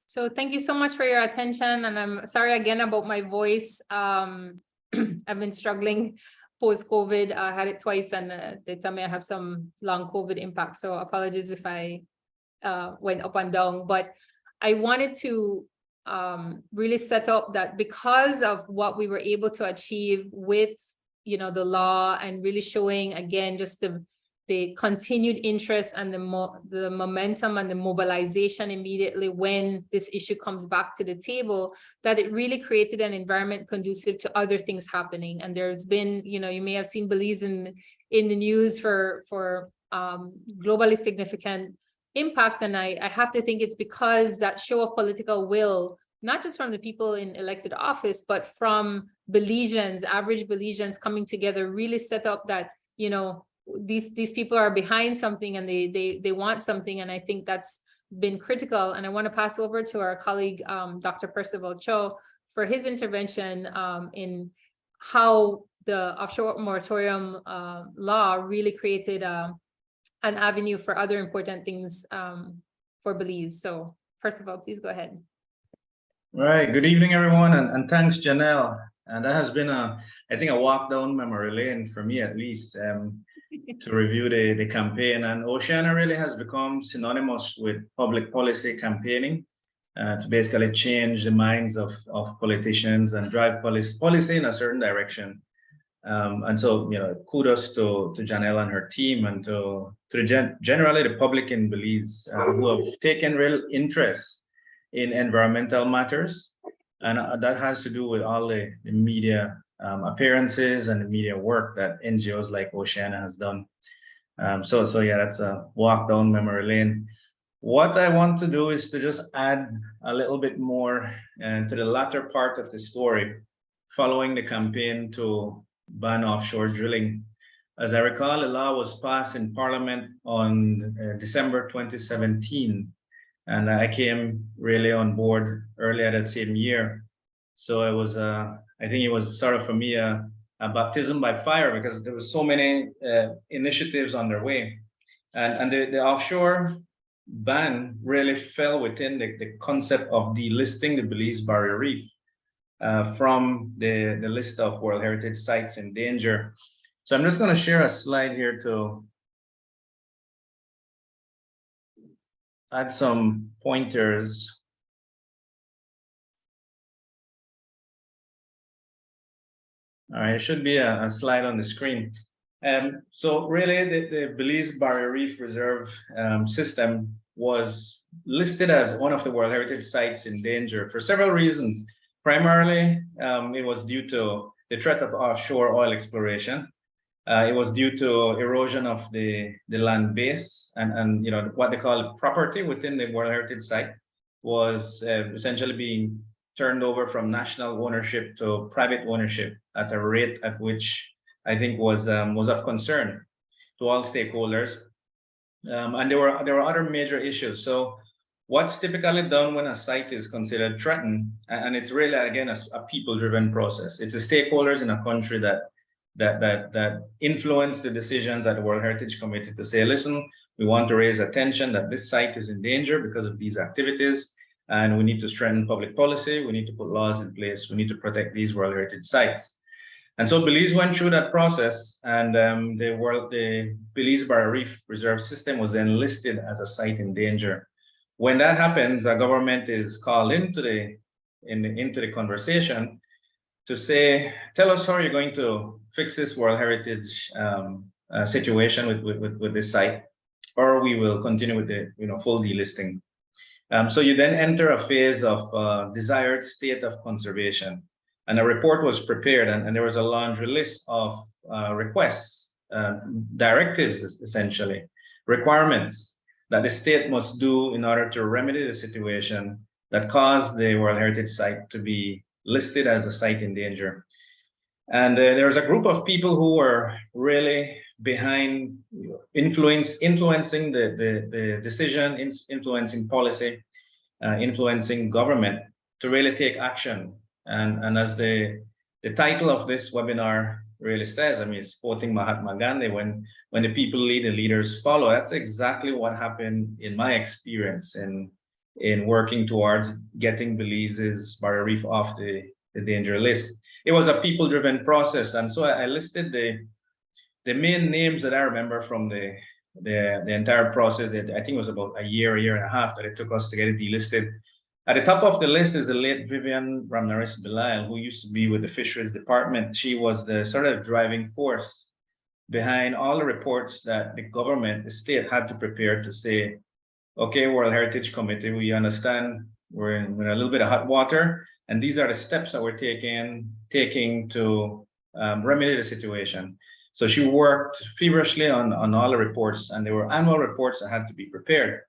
So thank you so much for your attention, and I'm sorry again about my voice. I've been struggling post-COVID. I had it twice, and they tell me I have some long COVID impact. So apologies if I went up and down, but I wanted to really set up that because of what we were able to achieve with the law, and really showing again just the continued interest and the momentum and the mobilization immediately when this issue comes back to the table, that it really created an environment conducive to other things happening. And there's been, you may have seen Belize in the news for globally significant impact. And I have to think it's because that show of political will, not just from the people in elected office, but from Belizeans, average Belizeans coming together, really set up that, these people are behind something, and they want something. And I think that's been critical. And I want to pass over to our colleague, Dr. Percival Cho, for his intervention in how the offshore moratorium law really created an avenue for other important things for Belize. So Percival, please go ahead. All right, good evening, everyone, and thanks, Janelle. And that has been I think a walk down memory lane for me, at least, to review the campaign. And Oceana really has become synonymous with public policy campaigning to basically change the minds of politicians and drive policy in a certain direction. And so, kudos to Janelle and her team, and to generally the public in Belize who have taken real interest in environmental matters. And that has to do with all the media appearances and the media work that NGOs like Oceana has done. So yeah, that's a walk down memory lane. What I want to do is to just add a little bit more to the latter part of the story, following the campaign to ban offshore drilling. As I recall, the law was passed in Parliament on December 2017. And I came really on board earlier that same year. So it was, I think it was sort of for me a baptism by fire, because there were so many initiatives underway. And the offshore ban really fell within the concept of delisting the Belize Barrier Reef from the list of World Heritage Sites in danger. So I'm just going to share a slide here to add some pointers. All right, it should be a slide on the screen. So really the Belize Barrier Reef Reserve system was listed as one of the World Heritage Sites in danger for several reasons. Primarily, it was due to the threat of offshore oil exploration. It was due to erosion of the land base, and what they call property within the World Heritage Site was essentially being turned over from national ownership to private ownership at a rate at which I think was of concern to all stakeholders. And there were other major issues. So what's typically done when a site is considered threatened, and it's really, again, a people-driven process. It's the stakeholders in a country that influence the decisions at the World Heritage Committee to say, listen, we want to raise attention that this site is in danger because of these activities, and we need to strengthen public policy, we need to put laws in place, we need to protect these World Heritage sites. And so Belize went through that process, and the Belize Barrier Reef Reserve System was then listed as a site in danger. When that happens, a government is called into the conversation to say, tell us how you're going to fix this World Heritage situation with this site, or we will continue with the full delisting. So you then enter a phase of desired state of conservation. And a report was prepared, and there was a laundry list of requests, directives, essentially, requirements that the state must do in order to remedy the situation that caused the World Heritage Site to be listed as a site in danger. And there was a group of people who were really behind influencing the decision, influencing policy, influencing government to really take action. And as the title of this webinar really says, I mean, it's quoting Mahatma Gandhi, when the people lead, the leaders follow. That's exactly what happened in my experience in working towards getting Belize's barrier reef off the danger list. It was a people-driven process, and so I listed the main names that I remember from the entire process. That I think it was about a year and a half that it took us to get it delisted. At the top of the list is the late Vivian Ramnaris Belize, who used to be with the Fisheries Department. She was the sort of driving force behind all the reports that the government, the state, had to prepare to say, okay, World Heritage Committee, we understand we're in a little bit of hot water, and these are the steps that we're taking to remedy the situation. So she worked feverishly on all the reports, and there were annual reports that had to be prepared.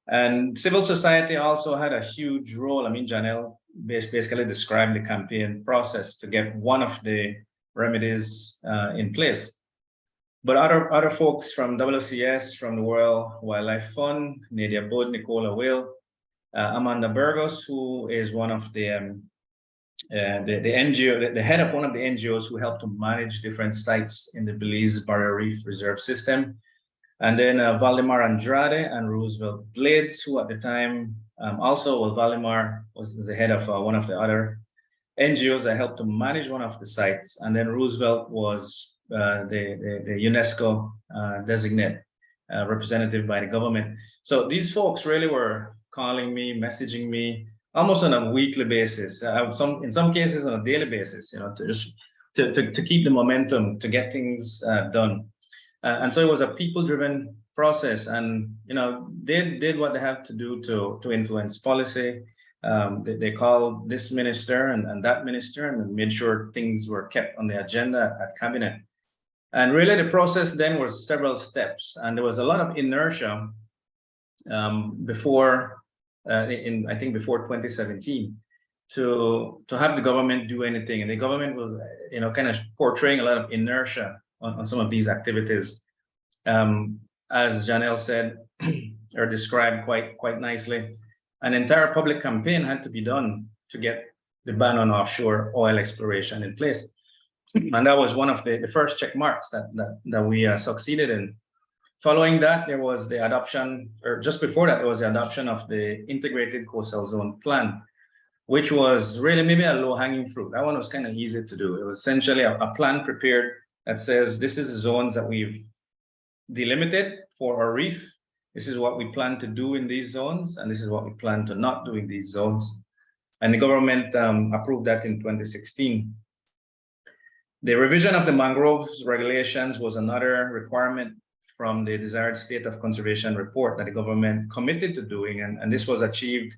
And civil society also had a huge role. I mean, Janelle basically described the campaign process to get one of the remedies in place. But other folks from WCS, from the World Wildlife Fund, Nadia Budd, Nicola Will, Amanda Burgos, who is one of the NGO, the head of one of the NGOs who helped to manage different sites in the Belize Barrier Reef Reserve System. And then Valdemar Andrade and Roosevelt Blades, who at the time Valdemar was the head of one of the other NGOs that helped to manage one of the sites. And then Roosevelt was the UNESCO designate representative by the government. So these folks really were calling me, messaging me almost on a weekly basis, in some cases on a daily basis, to keep the momentum, to get things done. And so it was a people-driven process, and they did what they have to do to influence policy. They called this minister and that minister and made sure things were kept on the agenda at cabinet. And really the process then was several steps, and there was a lot of inertia before 2017 to have the government do anything. And the government was kind of portraying a lot of inertia on some of these activities. As Janelle said or described quite nicely, an entire public campaign had to be done to get the ban on offshore oil exploration in place. And that was one of the first check marks that we succeeded in. Following that, there was the adoption, or just before that, there was the adoption of the Integrated Coastal Zone Plan, which was really maybe a low-hanging fruit. That one was kind of easy to do. It was essentially a plan prepared that says, this is the zones that we've delimited for our reef. This is what we plan to do in these zones, and this is what we plan to not do in these zones. And the government approved that in 2016. The revision of the mangroves regulations was another requirement from the desired state of conservation report that the government committed to doing, and this was achieved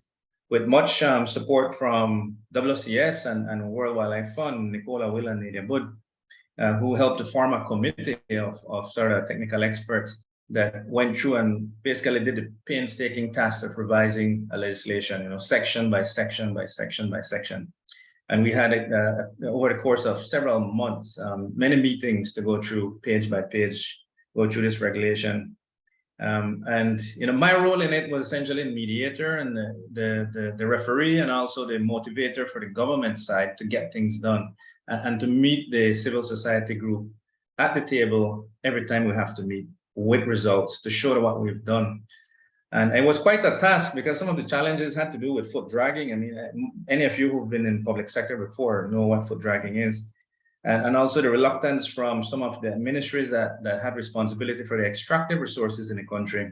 with much support from WCS and World Wildlife Fund, Nicola Will and Nadia Budd, who helped to form a committee of sort of technical experts that went through and basically did the painstaking task of revising a legislation, section by section by section by section. And we had over the course of several months, many meetings to go through page by page, go through this regulation. And my role in it was essentially mediator and the referee, and also the motivator for the government side to get things done and to meet the civil society group at the table every time we have to meet with results to show what we've done. And it was quite a task because some of the challenges had to do with foot dragging. I mean, any of you who've been in public sector before know what foot dragging is. And also the reluctance from some of the ministries that had responsibility for the extractive resources in the country.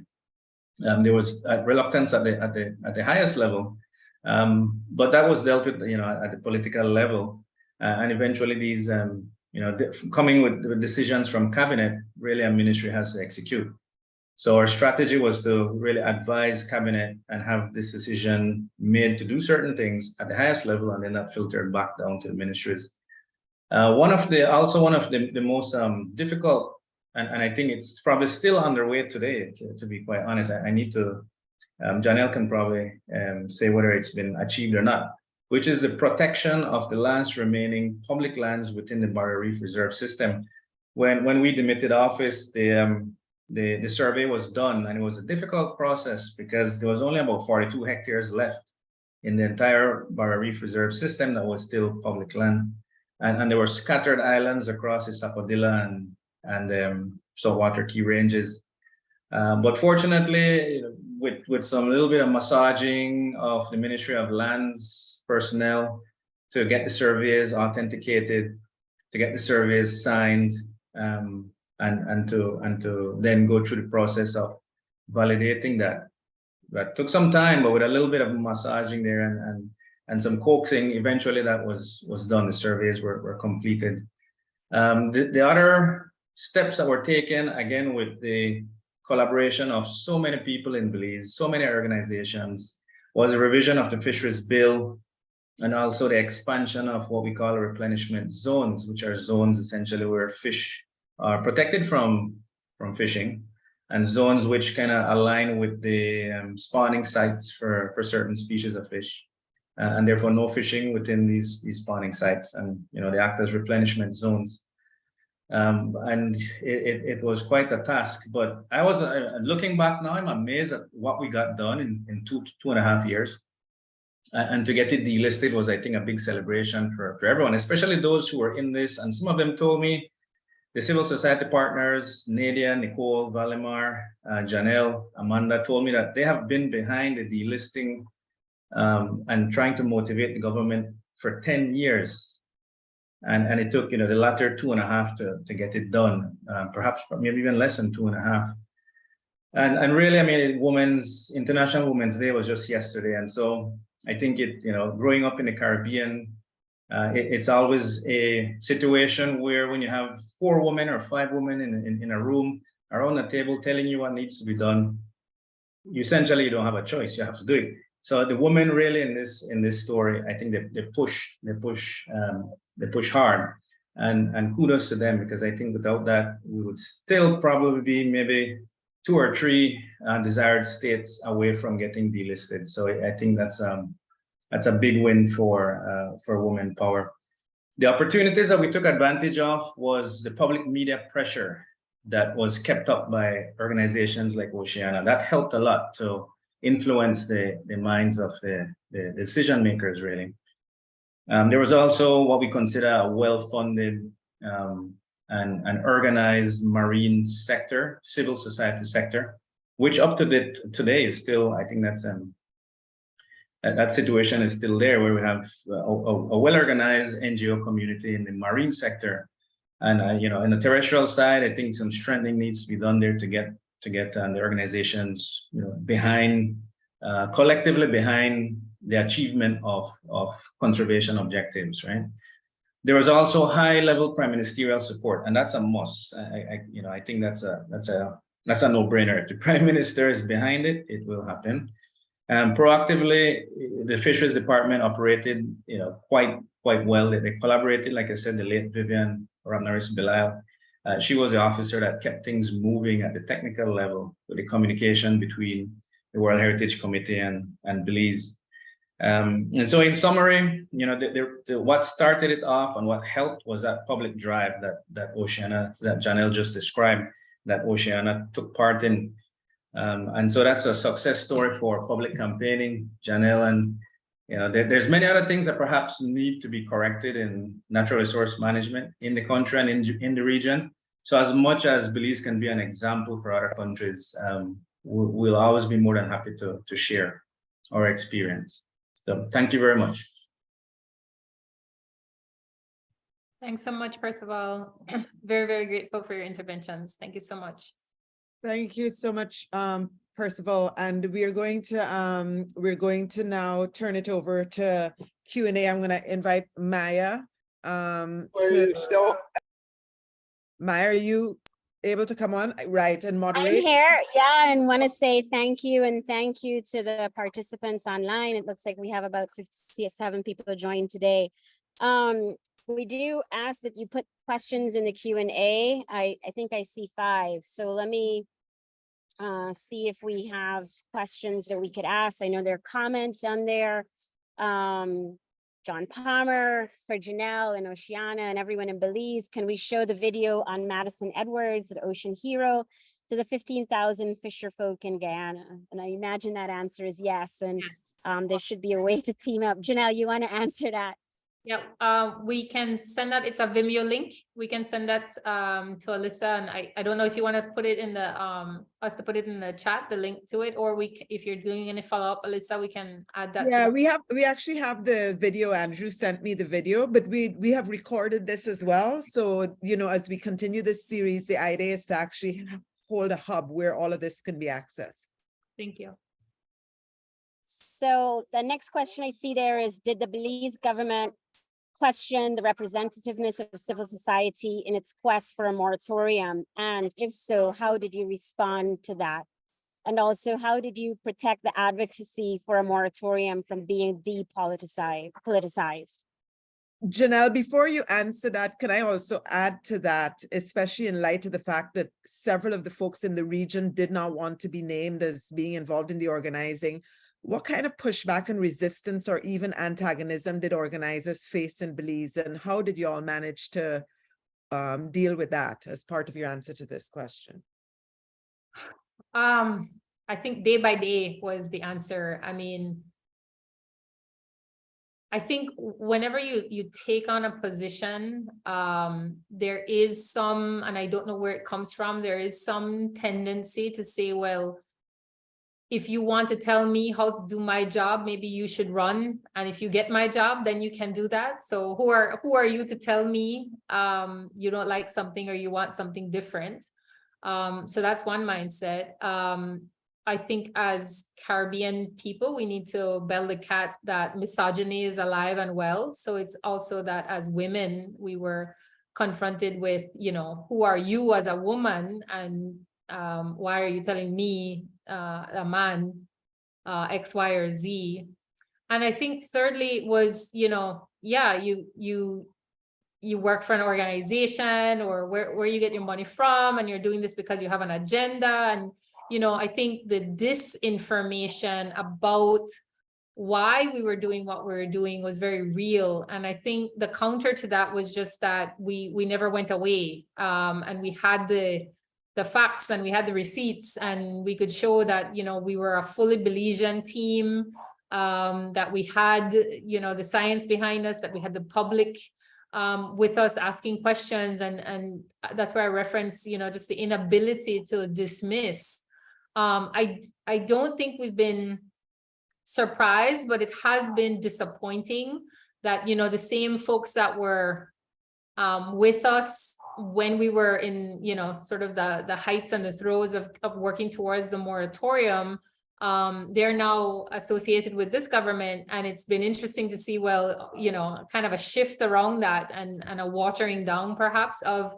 There was reluctance at the highest level, but that was dealt with, at the political level. And eventually these, coming with decisions from cabinet, really a ministry has to execute. So our strategy was to really advise cabinet and have this decision made to do certain things at the highest level, and then that filtered back down to the ministries. One of the most difficult, and I think it's probably still underway today, to be quite honest. I need to, Janelle can probably say whether it's been achieved or not, which is the protection of the last remaining public lands within the Barrier Reef Reserve System. When we demitted office, the survey was done, and it was a difficult process because there was only about 42 hectares left in the entire Barrier Reef Reserve System that was still public land. And there were scattered islands across the Sapodilla and saltwater key ranges. But fortunately, with some little bit of massaging of the Ministry of Lands personnel to get the surveys authenticated, to get the surveys signed, and to then go through the process of validating that. That took some time, but with a little bit of massaging there and some coaxing, eventually that was done. The surveys were completed. The other steps that were taken, again, with the collaboration of so many people in Belize, so many organizations, was a revision of the fisheries bill, and also the expansion of what we call replenishment zones, which are zones essentially where fish are protected from fishing, and zones which kind of align with the spawning sites for certain species of fish. And therefore no fishing within these spawning sites, and they act as replenishment zones. And it was quite a task, but I was looking back now, I'm amazed at what we got done in two and a half years. And to get it delisted was, I think, a big celebration for everyone, especially those who were in this. And some of them told me, the civil society partners, Nadia, Nicole, Valimar, Janelle, Amanda, told me that they have been behind the delisting and trying to motivate the government for 10 years. And it took, the latter 2.5 to get it done, perhaps maybe even less than 2.5. And really, I mean, International Women's Day was just yesterday. And so I think growing up in the Caribbean, it's always a situation where when you have 4 women or 5 women in a room around a table telling you what needs to be done, you essentially don't have a choice, you have to do it. So the women really in this story, I think they push hard, and kudos to them, because I think without that we would still probably be maybe 2 or 3 desired states away from getting delisted. So I think that's a big win for women power. The opportunities that we took advantage of was the public media pressure that was kept up by organizations like Oceana. That helped a lot to influence the minds of the decision makers, really. There was also what we consider a well-funded and organized marine sector, civil society sector, which up to today is still, I think that situation is still there, where we have a well-organized NGO community in the marine sector. And in the terrestrial side, I think some strengthening needs to be done there to get the organizations behind, collectively behind the achievement of conservation objectives, right? There was also high-level prime ministerial support, and that's a must. I think that's a no-brainer. If the prime minister is behind it, it will happen. Proactively, the fisheries department operated, quite well. They collaborated, like I said, the late Vivian Ramnaris Belize. She was the officer that kept things moving at the technical level with the communication between the World Heritage Committee and Belize. And so in summary, what started it off and what helped was that public drive that Oceana, that Janelle just described, that Oceana took part in. And so that's a success story for public campaigning, Janelle. And there's many other things that perhaps need to be corrected in natural resource management in the country and in the region. So as much as Belize can be an example for other countries, we'll always be more than happy to share our experience. So thank you very much. Thanks so much, Percival. Very, very grateful for your interventions. Thank you so much. Thank you so much, Percival. And we're going to now turn it over to Q&A. I'm going to invite Maya. Maya, are you able to come on? Right, and moderate? I'm here, yeah, and want to say thank you and thank you to the participants online. It looks like we have about 57 people joined today. We do ask that you put questions in the Q&A. I think I see 5. So let me see if we have questions that we could ask. I know there are comments on there. John Palmer, for Janelle and Oceana and everyone in Belize. Can we show the video on Madison Edwards, the ocean hero, to the 15,000 fisher folk in Guyana? And I imagine that answer is yes. And there should be a way to team up. Janelle, you want to answer that? Yep, we can send that. It's a Vimeo link. We can send that to Alyssa, and I don't know if you want to put it in the us to put it in the chat, the link to it, or if you're doing any follow-up, Alyssa, we can add that. Yeah, we actually have the video. Andrew sent me the video, but we have recorded this as well. So as we continue this series, the idea is to actually hold a hub where all of this can be accessed. Thank you. So the next question I see there is, did the Belize government question the representativeness of civil society in its quest for a moratorium? And if so, how did you respond to that? And also, how did you protect the advocacy for a moratorium from being politicized? Janelle, before you answer that, can I also add to that, especially in light of the fact that several of the folks in the region did not want to be named as being involved in the organizing? What kind of pushback and resistance or even antagonism did organizers face in Belize, and how did you all manage to deal with that as part of your answer to this question? I think day by day was the answer. I mean, I think whenever you take on a position, there is some, and I don't know where it comes from, there is some tendency to say, well, if you want to tell me how to do my job, maybe you should run. And if you get my job, then you can do that. So who are you to tell me you don't like something or you want something different? So that's one mindset. I think as Caribbean people, we need to bell the cat that misogyny is alive and well. So it's also that as women, we were confronted with, who are you as a woman, and why are you telling me, a man, X, Y, or Z? And I think thirdly was, yeah, you work for an organization, or where you get your money from, and you're doing this because you have an agenda. And I think the disinformation about why we were doing what we were doing was very real. And I think the counter to that was just that we never went away, and we had the facts and we had the receipts, and we could show that we were a fully Belizean team, that we had the science behind us, that we had the public with us asking questions, and that's where I reference just the inability to dismiss. I don't think we've been surprised, but it has been disappointing that the same folks that were with us when we were in sort of the heights and the throes of working towards the moratorium, they're now associated with this government. And it's been interesting to see, well, kind of a shift around that, and a watering down perhaps of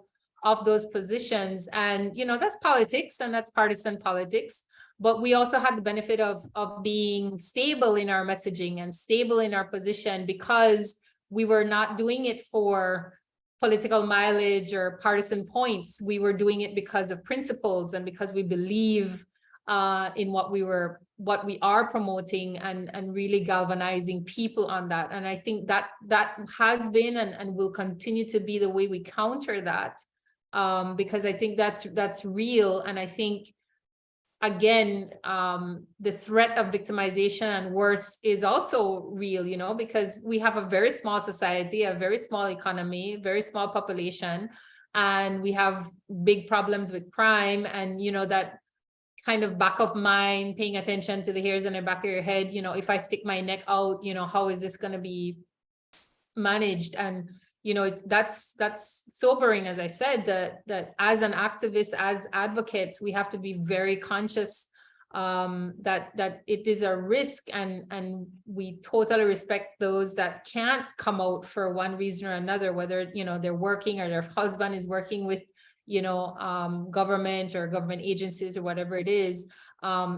those positions. And that's politics, and that's partisan politics. But we also had the benefit of being stable in our messaging and stable in our position, because we were not doing it for political mileage or partisan points. We were doing it because of principles and because we believe in what we were what we are promoting and really galvanizing people on that. And I think that has been and will continue to be the way we counter that, because I think that's real. And I think, again, the threat of victimization and worse is also real, you know, because we have a very small society, a very small economy, very small population, and we have big problems with crime. And, you know, that kind of back of mind, paying attention to the hairs on the back of your head, you know, if I stick my neck out, you know, how is this going to be managed? And, you know, that's sobering, as I said, that as an activist, as advocates, we have to be very conscious that it is a risk, and we totally respect those that can't come out for one reason or another, whether, you know, they're working or their husband is working with, you know, government or government agencies or whatever it is,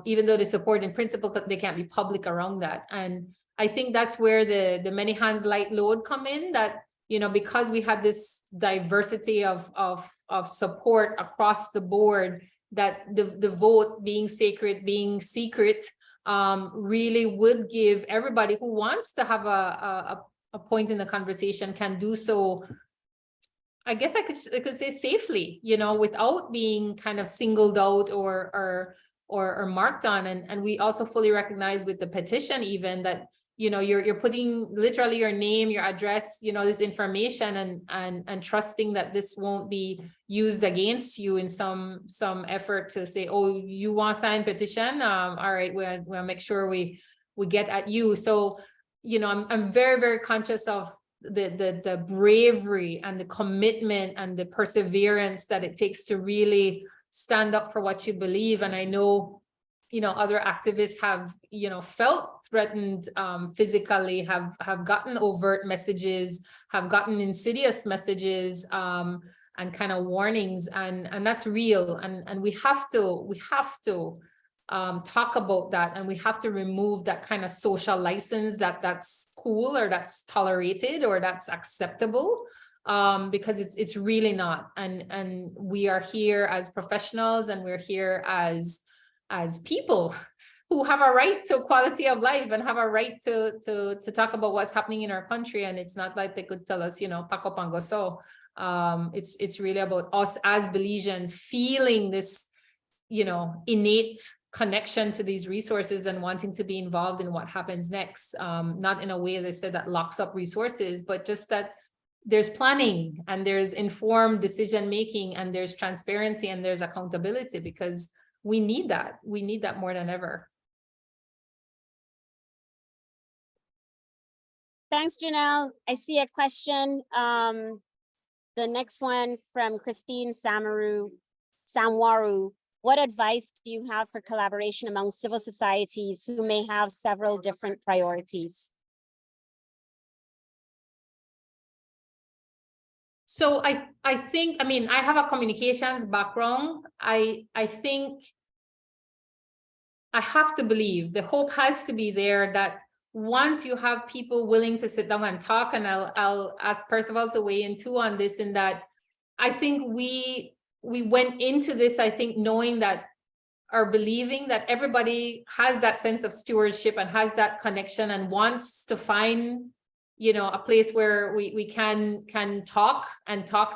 even though they support in principle, they can't be public around that. And I think that's where the many hands light load come in, that, you know, because we have this diversity of support across the board, that the vote being sacred, being secret, really would give everybody who wants to have a point in the conversation can do so, I guess I could say safely, you know, without being kind of singled out or marked on. And we also fully recognize with the petition even that, you know, you're putting literally your name, your address, you know, this information, and trusting that this won't be used against you in some effort to say, oh, you want to sign petition? All right, we'll make sure we get at you. So, you know, I'm very, very conscious of the bravery and the commitment and the perseverance that it takes to really stand up for what you believe. And I know, you know, other activists have, you know, felt threatened physically, have gotten overt messages, have gotten insidious messages, and kind of warnings, and that's real. And we have to talk about that, and we have to remove that kind of social license that's cool or that's tolerated or that's acceptable, because it's really not. And we are here as professionals, and we're here as people who have a right to quality of life and have a right to talk about what's happening in our country. And it's not like they could tell us, you know, pack up and go. So it's really about us as Belizeans feeling this, you know, innate connection to these resources and wanting to be involved in what happens next. Not in a way, as I said, that locks up resources, but just that there's planning and there's informed decision making and there's transparency and there's accountability, because we need that. We need that more than ever. Thanks, Janelle. I see a question. The next one from Christine Samwaru. What advice do you have for collaboration among civil societies who may have several different priorities? So I think, I mean, I have a communications background. I think I have to believe, the hope has to be there that once you have people willing to sit down and talk, and I'll ask Percival to weigh in too on this, in that I think we went into this, I think, knowing that, or believing that everybody has that sense of stewardship and has that connection and wants to find, you know, a place where we can talk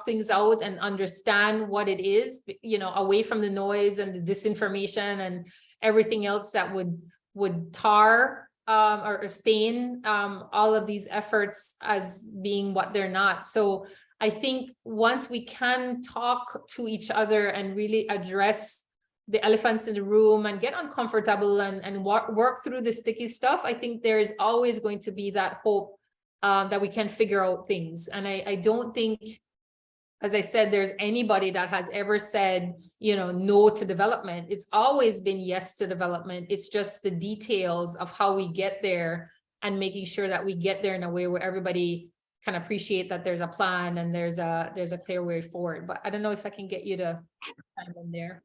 things out and understand what it is, you know, away from the noise and the disinformation and everything else that would tar or stain all of these efforts as being what they're not. So I think once we can talk to each other and really address the elephants in the room and get uncomfortable and work through the sticky stuff, I think there is always going to be that hope that we can figure out things. And I don't think, as I said, there's anybody that has ever said, you know, no to development. It's always been yes to development. It's just the details of how we get there and making sure that we get there in a way where everybody can appreciate that there's a plan and there's a clear way forward. But I don't know if I can get you to chime in there.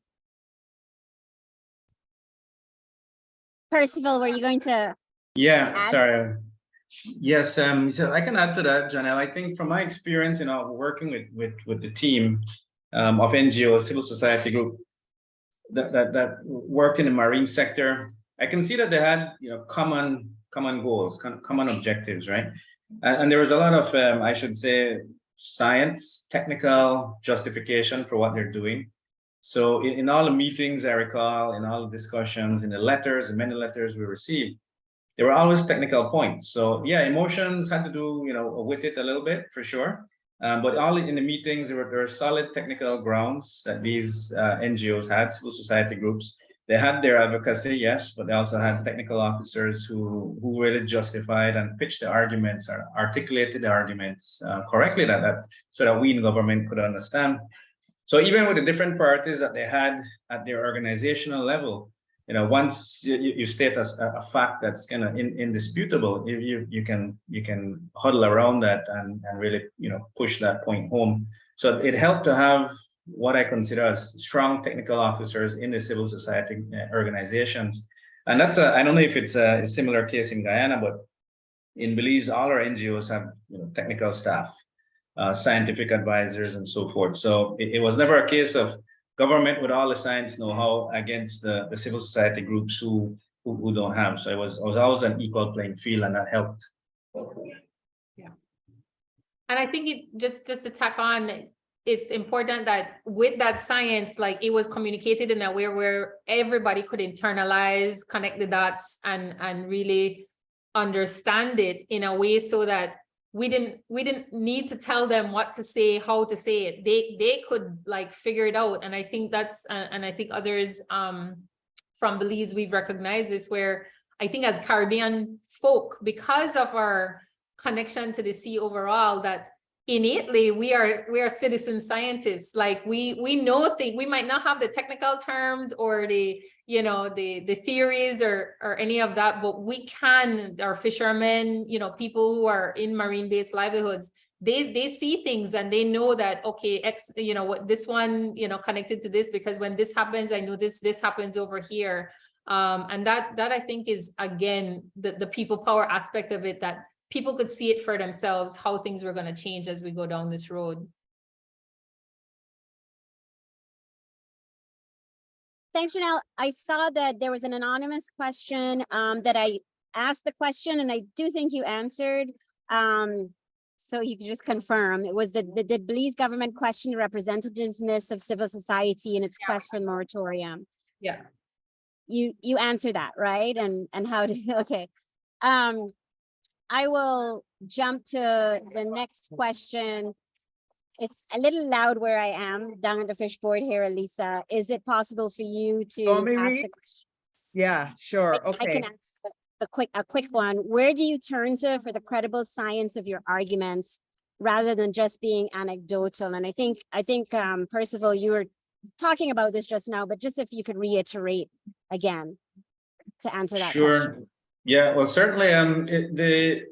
Percival, were you going to? Yeah, add? sorry. Yes, so I can add to that, Janelle. I think from my experience, you know, working with the team of NGO, civil society group that worked in the marine sector, I can see that they had, common goals, common objectives, right? And there was a lot of, I should say, science, technical justification for what they're doing. So in all the meetings, I recall, in all the discussions, in the letters, and many letters we received, there were always technical points. So yeah, emotions had to do, with it a little bit for sure. But all in the meetings, there were solid technical grounds that these NGOs had, civil society groups. They had their advocacy, yes, but they also had technical officers who really justified and pitched the arguments or articulated the arguments correctly so that we in government could understand. So even with the different priorities that they had at their organizational level, once you state as a fact that's kind of indisputable, you can huddle around that and really push that point home. So it helped to have what I consider as strong technical officers in the civil society organizations, and that's I don't know if it's a similar case in Guyana, but in Belize, all our NGOs have technical staff, scientific advisors, and so forth. So it was never a case of government with all the science know-how against the civil society groups who don't have. So it was always an equal playing field, and that helped. Yeah. And I think it just to tack on, it's important that with that science, like it was communicated in a way where everybody could internalize, connect the dots, and really understand it in a way so that we didn't need to tell them what to say, how to say it. They could like figure it out. And I think that's, and I think others from Belize, we've recognized this, where I think as Caribbean folk, because of our connection to the sea overall, that innately we are citizen scientists. Like we know things. We might not have the technical terms or the theories or any of that, but we can, our fishermen, people who are in marine-based livelihoods, they see things and they know that, okay, what this one, connected to this, because when this happens, I know this happens over here. And that I think is, again, the people power aspect of it, that people could see it for themselves, how things were going to change as we go down this road. Thanks, Janelle. I saw that there was an anonymous question that I asked the question, and I do think you answered. So you could just confirm. It was the Belize government question, the representativeness of civil society in its quest for the moratorium. Yeah. You answered that, right? And how to, okay. I will jump to the next question. It's a little loud where I am down at the fishboard here, Elisa. Is it possible for you to ask the question? Yeah, sure. Okay. I can ask a quick one. Where do you turn to for the credible science of your arguments rather than just being anecdotal? And I think Percival, you were talking about this just now, but just if you could reiterate again to answer that question. Yeah, well, certainly, on the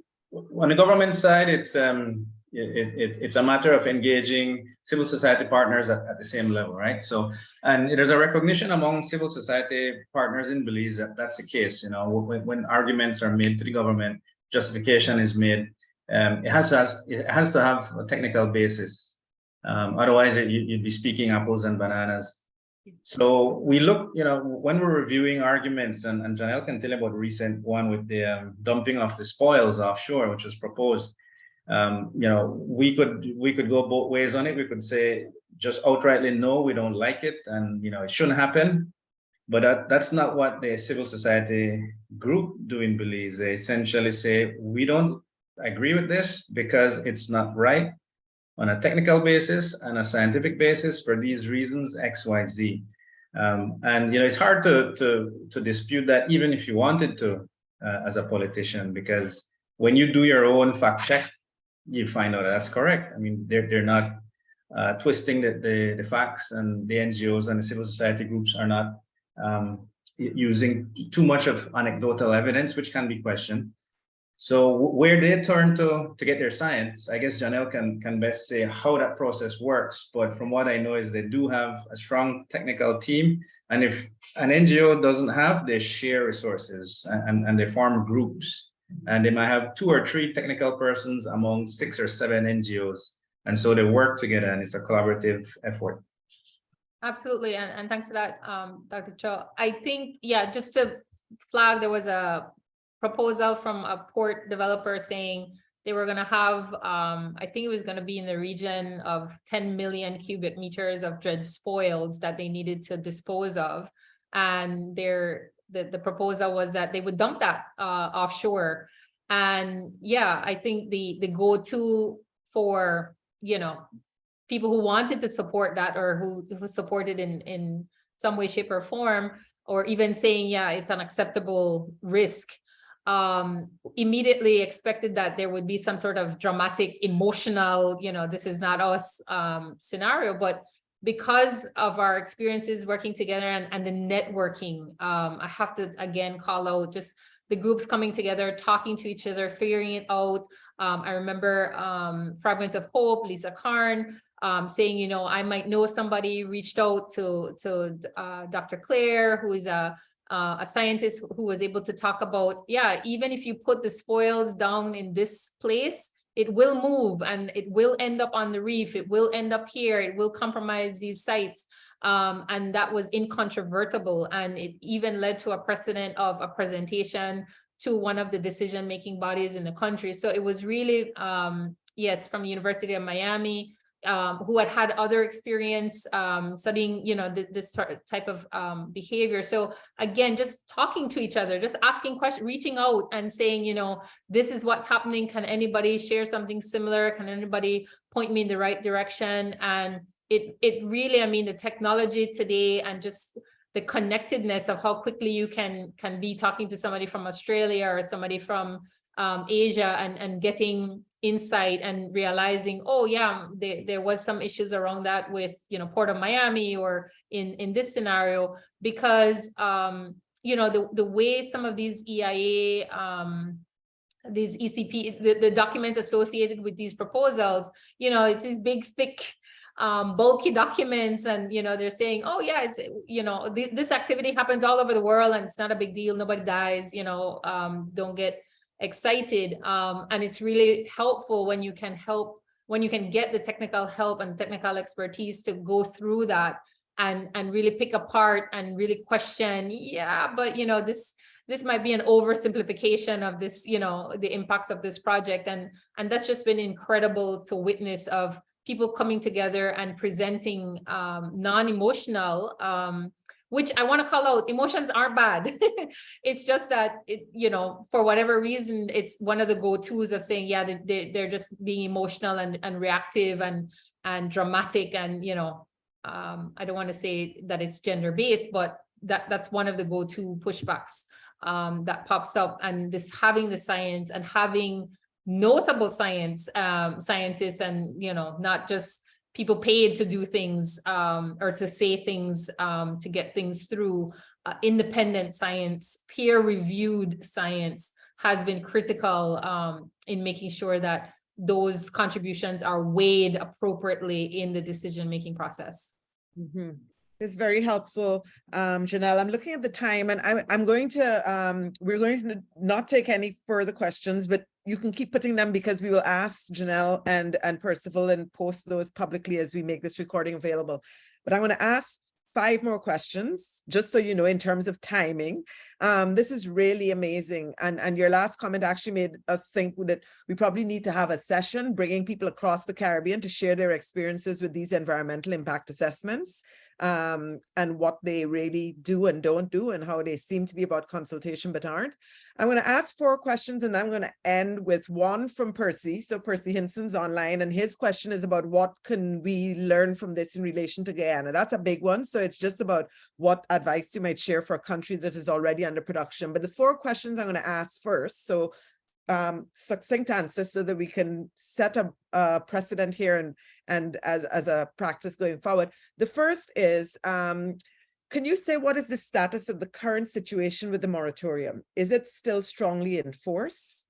government side, it's a matter of engaging civil society partners at the same level, right? So, and there's a recognition among civil society partners in Belize that that's the case. When arguments are made to the government, justification is made. It has to have a technical basis. Otherwise, you'd be speaking apples and bananas. So we look, when we're reviewing arguments, and Janelle can tell you about the recent one with the dumping of the spoils offshore, which was proposed. We could go both ways on it. We could say just outrightly no, we don't like it, and it shouldn't happen. But that's not what the civil society group do in Belize. They essentially say we don't agree with this because it's not right on a technical basis and a scientific basis for these reasons X, Y, Z. And it's hard to dispute that, even if you wanted to, as a politician, because when you do your own fact check, you find out that's correct. I mean, they're not twisting the facts, and the NGOs and the civil society groups are not using too much of anecdotal evidence, which can be questioned. So where they turn to get their science, I guess Janelle can best say how that process works. But from what I know is they do have a strong technical team. And if an NGO doesn't have, they share resources and they form groups. And they might have 2 or 3 technical persons among 6 or 7 NGOs. And so they work together, and it's a collaborative effort. Absolutely, and thanks for that, Dr. Cho. I think, yeah, just to flag, there was a proposal from a port developer saying they were gonna have, I think it was gonna be in the region of 10 million cubic meters of dredged spoils that they needed to dispose of. And the proposal was that they would dump that offshore. And yeah, I think the go-to for, you know, people who wanted to support that, or who supported in some way, shape, or form, or even saying, yeah, it's an acceptable risk, immediately expected that there would be some sort of dramatic, emotional, you know, this is not us scenario. But because of our experiences working together and the networking, I have to again call out just the groups coming together, talking to each other, figuring it out. I remember Fragments of Hope, Lisa Karn, saying, you know, I might know somebody, reached out to Dr. Claire, who is a scientist who was able to talk about, yeah, even if you put the spoils down in this place, it will move and it will end up on the reef. It will end up here. It will compromise these sites. And that was incontrovertible. And it even led to a precedent of a presentation to one of the decision-making bodies in the country. So it was really, yes, from the University of Miami, who had other experience studying, you know, this type of behavior. So again, just talking to each other, just asking questions, reaching out and saying, you know, this is what's happening. Can anybody share something similar? Can anybody point me in the right direction? And it really, I mean, the technology today and just the connectedness of how quickly you can be talking to somebody from Australia or somebody from Asia and getting insight and realizing, oh yeah, there was some issues around that with, you know, Port of Miami or in this scenario, because you know, the way some of these EIA these ECP, the documents associated with these proposals, you know, it's these big, thick, bulky documents, and you know, they're saying, oh yeah, it's, you know, this activity happens all over the world and it's not a big deal, nobody dies, you know, don't get excited. And it's really helpful when you can get the technical help and technical expertise to go through that and really pick apart and really question, yeah, but you know, this might be an oversimplification of this, you know, the impacts of this project. And that's just been incredible to witness, of people coming together and presenting non-emotional, which I want to call out, emotions aren't bad. It's just that, you know, for whatever reason, it's one of the go-tos of saying, yeah, they're just being emotional and reactive and dramatic. And, you know, I don't want to say that it's gender-based, but that's one of the go-to pushbacks that pops up. And this having the science and having notable scientists, and, you know, not just people paid to do things or to say things to get things through. Independent science, peer-reviewed science has been critical in making sure that those contributions are weighed appropriately in the decision-making process. Mm-hmm. It's very helpful, Janelle. I'm looking at the time, and I'm going to, we're going to not take any further questions, but you can keep putting them, because we will ask Janelle and Percival and post those publicly as we make this recording available. But I'm going to ask 5 more questions, just so you know, in terms of timing. This is really amazing. And your last comment actually made us think that we probably need to have a session bringing people across the Caribbean to share their experiences with these environmental impact assessments. And what they really do and don't do, and how they seem to be about consultation but aren't. I'm going to ask 4 questions, and I'm going to end with one from Percy. So Percy Hinson's online, and his question is about what can we learn from this in relation to Guyana. That's a big one. So it's just about what advice you might share for a country that is already under production. But the 4 questions I'm going to ask first, so succinct answers, so that we can set a precedent here and as a practice going forward. The first is, can you say what is the status of the current situation with the moratorium? Is it still strongly in force?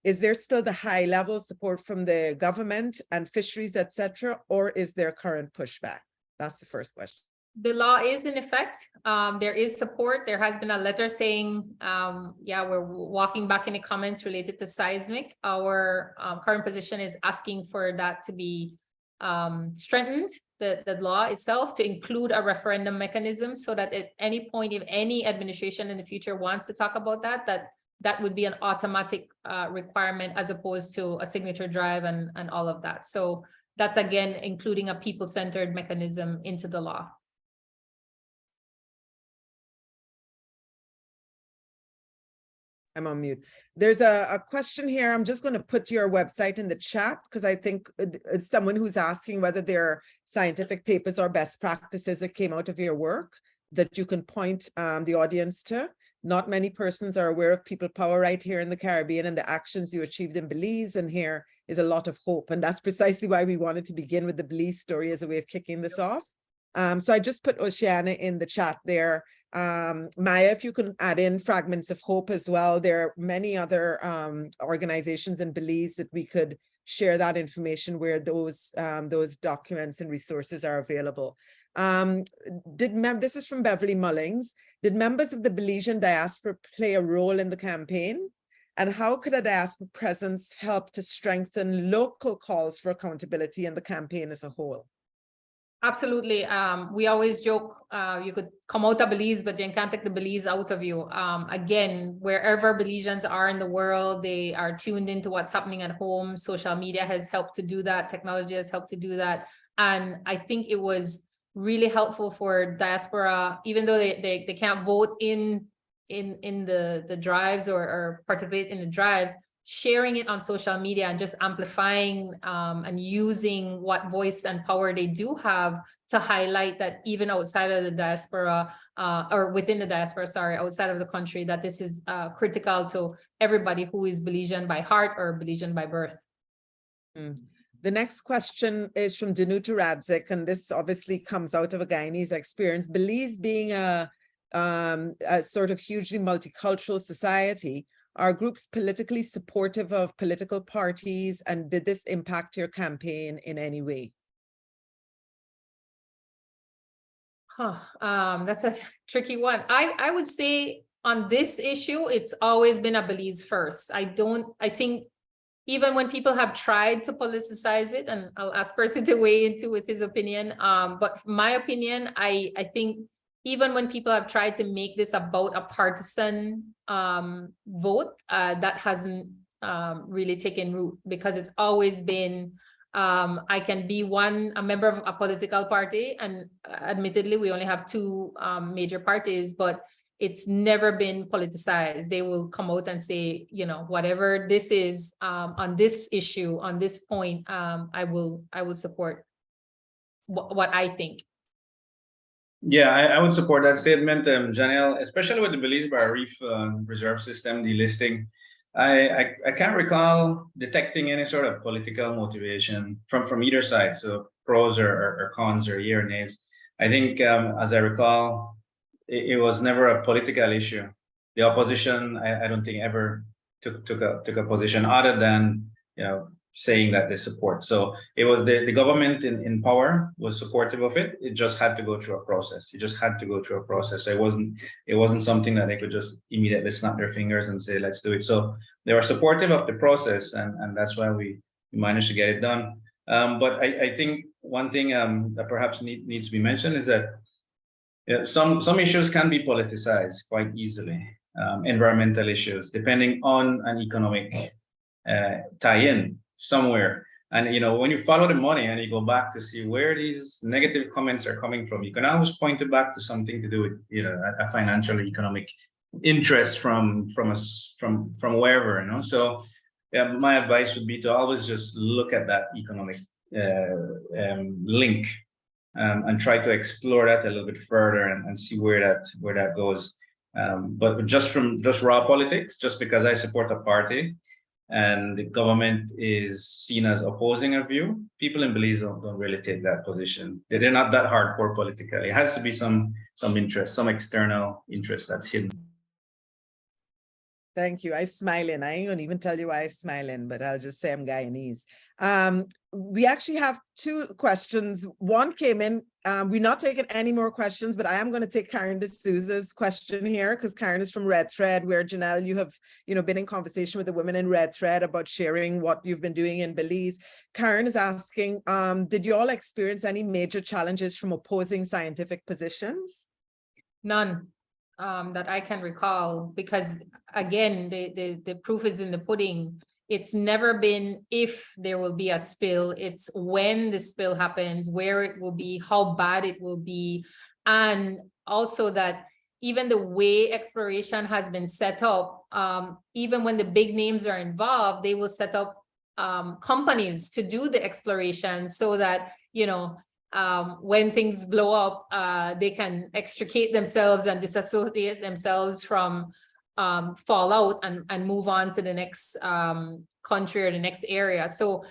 Is there still the high level support from the government and fisheries, etc., or is there current pushback? That's the first question. The law is in effect. There is support. There has been a letter saying, yeah, we're walking back any comments related to seismic. Our current position is asking for that to be strengthened the law itself to include a referendum mechanism so that at any point, if any administration in the future wants to talk about that, that would be an automatic requirement as opposed to a signature drive and all of that. So that's again, including a people-centered mechanism into the law. I'm on mute. There's a question here. I'm just going to put your website in the chat because I think it's someone who's asking whether there are scientific papers or best practices that came out of your work that you can point the audience to. Not many persons are aware of people power right here in the Caribbean and the actions you achieved in Belize, and here is a lot of hope. And that's precisely why we wanted to begin with the Belize story as a way of kicking this off. So I just put Oceana in the chat there. Maya, if you can add in fragments of hope as well. There are many other organizations in Belize that we could share that information where those documents and resources are available. This is from Beverly Mullings. Did members of the Belizean diaspora play a role in the campaign? And how could a diaspora presence help to strengthen local calls for accountability in the campaign as a whole? Absolutely. We always joke, you could come out of Belize, but you can't take the Belize out of you. Again, wherever Belizeans are in the world, they are tuned into what's happening at home. Social media has helped to do that. Technology has helped to do that. And I think it was really helpful for diaspora, even though they can't vote in the drives or participate in the drives, sharing it on social media and just amplifying and using what voice and power they do have to highlight that even outside of the diaspora or within the diaspora, sorry, outside of the country, that this is critical to everybody who is Belizean by heart or Belizean by birth. The next question is from Danuta Radzik, and this obviously comes out of a Guyanese experience. Belize being a sort of hugely multicultural society, are groups politically supportive of political parties, and did this impact your campaign in any way? That's a tricky one. I would say on this issue, it's always been a Belize first. I think even when people have tried to politicize it, and I'll ask Percy to weigh into with his opinion, but my opinion, I think even when people have tried to make this about a partisan vote, that hasn't really taken root, because it's always been, I can be a member of a political party, and admittedly, we only have two major parties, but it's never been politicized. They will come out and say, you know, whatever this is on this issue, on this point, I will support what I think. Yeah, I would support that statement, Janelle, especially with the Belize Bar Reef reserve system delisting. I can't recall detecting any sort of political motivation from either side, so pros or cons or yea or nays. I think, as I recall, it was never a political issue. The opposition, I don't think ever took a position other than, you know, saying that they support. So it was the government in power was supportive of it. It just had to go through a process. It just had to go through a process. It wasn't something that they could just immediately snap their fingers and say, let's do it. So they were supportive of the process, and that's why we managed to get it done. But I think one thing that perhaps needs to be mentioned is that some issues can be politicized quite easily. Environmental issues, depending on an economic tie-in somewhere. And, you know, when you follow the money and you go back to see where these negative comments are coming from, you can always point it back to something to do with, you know, a financial economic interest from wherever, you know. So yeah, my advice would be to always just look at that economic link and try to explore that a little bit further and see where that goes. But just raw politics, just because I support a party and the government is seen as opposing a view, people in Belize don't really take that position. They're not that hardcore politically. It has to be some interest, some external interest that's hidden. Thank you. I smiling. I ain't gonna even tell you why I smiling, but I'll just say I'm Guyanese. We actually have two questions. One came in. We're not taking any more questions, but I am going to take Karen D'Souza's question here because Karen is from Red Thread, where Janelle, you have been in conversation with the women in Red Thread about sharing what you've been doing in Belize. Karen is asking, did you all experience any major challenges from opposing scientific positions? None that I can recall, because again, the proof is in the pudding. It's never been if there will be a spill, it's when the spill happens, where it will be, how bad it will be. And also that even the way exploration has been set up, even when the big names are involved, they will set up companies to do the exploration so that, when things blow up, they can extricate themselves and disassociate themselves from fallout and move on to the next country or the next area. So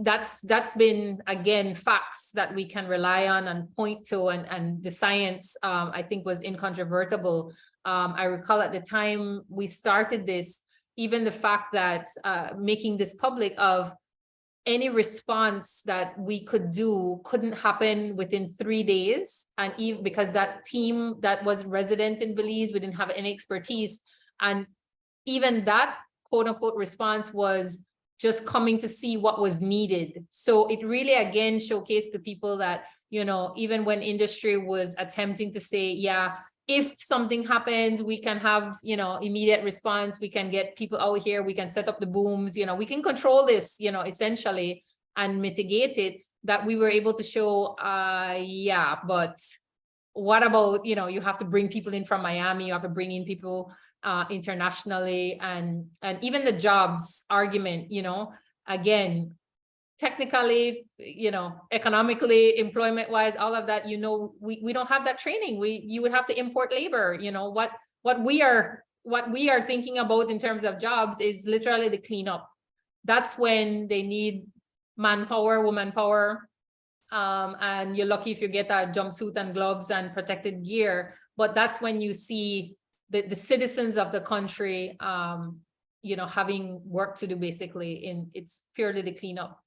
that's been, again, facts that we can rely on and point to, and the science, I think, was incontrovertible. I recall at the time we started this, even the fact that making this public of any response that we could do couldn't happen within 3 days. And even because that team that was resident in Belize, we didn't have any expertise. And even that quote unquote response was just coming to see what was needed. So it really, again, showcased the people that, even when industry was attempting to say, yeah, if something happens, we can have, immediate response. We can get people out here. We can set up the booms, we can control this, essentially, and mitigate it. That we were able to show, yeah, but what about, you have to bring people in from Miami, you have to bring in people internationally, and even the jobs argument, again, technically, economically, employment wise, all of that, we don't have that training. You would have to import labor. What we are thinking about in terms of jobs is literally the cleanup. That's when they need manpower, womanpower, and you're lucky if you get a jumpsuit and gloves and protected gear. But that's when you see the citizens of the country having work to do, basically. It's purely the cleanup,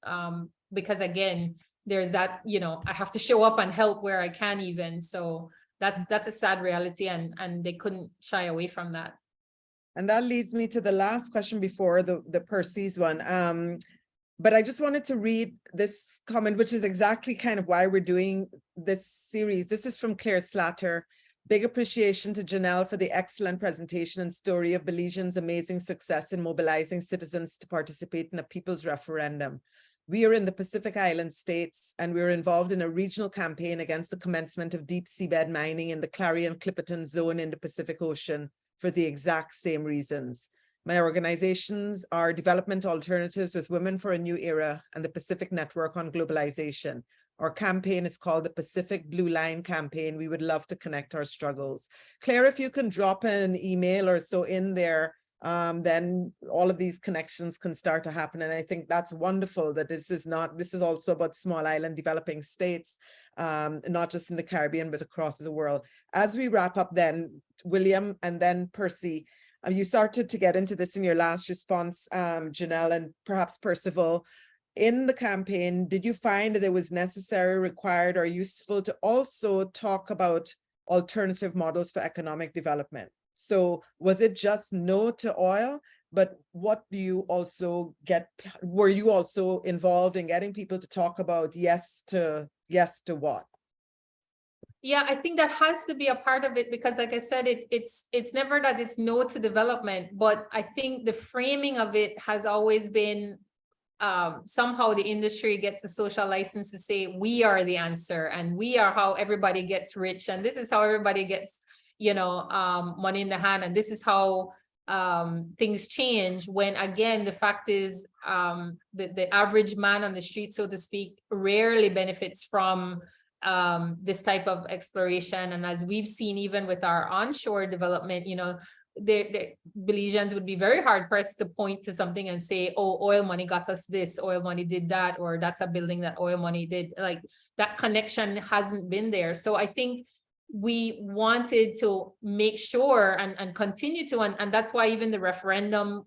because again, there's that, I have to show up and help where I can even. So that's a sad reality, and they couldn't shy away from that. And that leads me to the last question before the Percy's one. But I just wanted to read this comment, which is exactly kind of why we're doing this series. This is from Claire Slatter. Big appreciation to Janelle for the excellent presentation and story of Belizeans' amazing success in mobilizing citizens to participate in a people's referendum. We are in the Pacific Island states, and we are involved in a regional campaign against the commencement of deep seabed mining in the Clarion-Clipperton zone in the Pacific Ocean for the exact same reasons. My organizations are Development Alternatives with Women for a New Era and the Pacific Network on Globalization. Our campaign is called the Pacific Blue Line Campaign. We would love to connect our struggles. Claire, if you can drop an email or so in there, then all of these connections can start to happen. And I think that's wonderful that this is also about small island developing states, not just in the Caribbean, but across the world. As we wrap up then, William and then Percy, you started to get into this in your last response, Janelle, and perhaps Percival. In the campaign, did you find that it was necessary, required, or useful to also talk about alternative models for economic development? So was it just no to oil, but what do you also get? Were you also involved in getting people to talk about yes to what? Yeah, I think that has to be a part of it, because like I said, it's never that it's no to development, but I think the framing of it has always been somehow the industry gets the social license to say we are the answer and we are how everybody gets rich, and this is how everybody gets money in the hand, and this is how things change, when again the fact is the average man on the street, so to speak, rarely benefits from this type of exploration. And as we've seen even with our onshore development, the Belizeans would be very hard pressed to point to something and say, oh, oil money got us this, oil money did that, or that's a building that oil money did. Like, that connection hasn't been there. So I think we wanted to make sure and continue to, and that's why even the referendum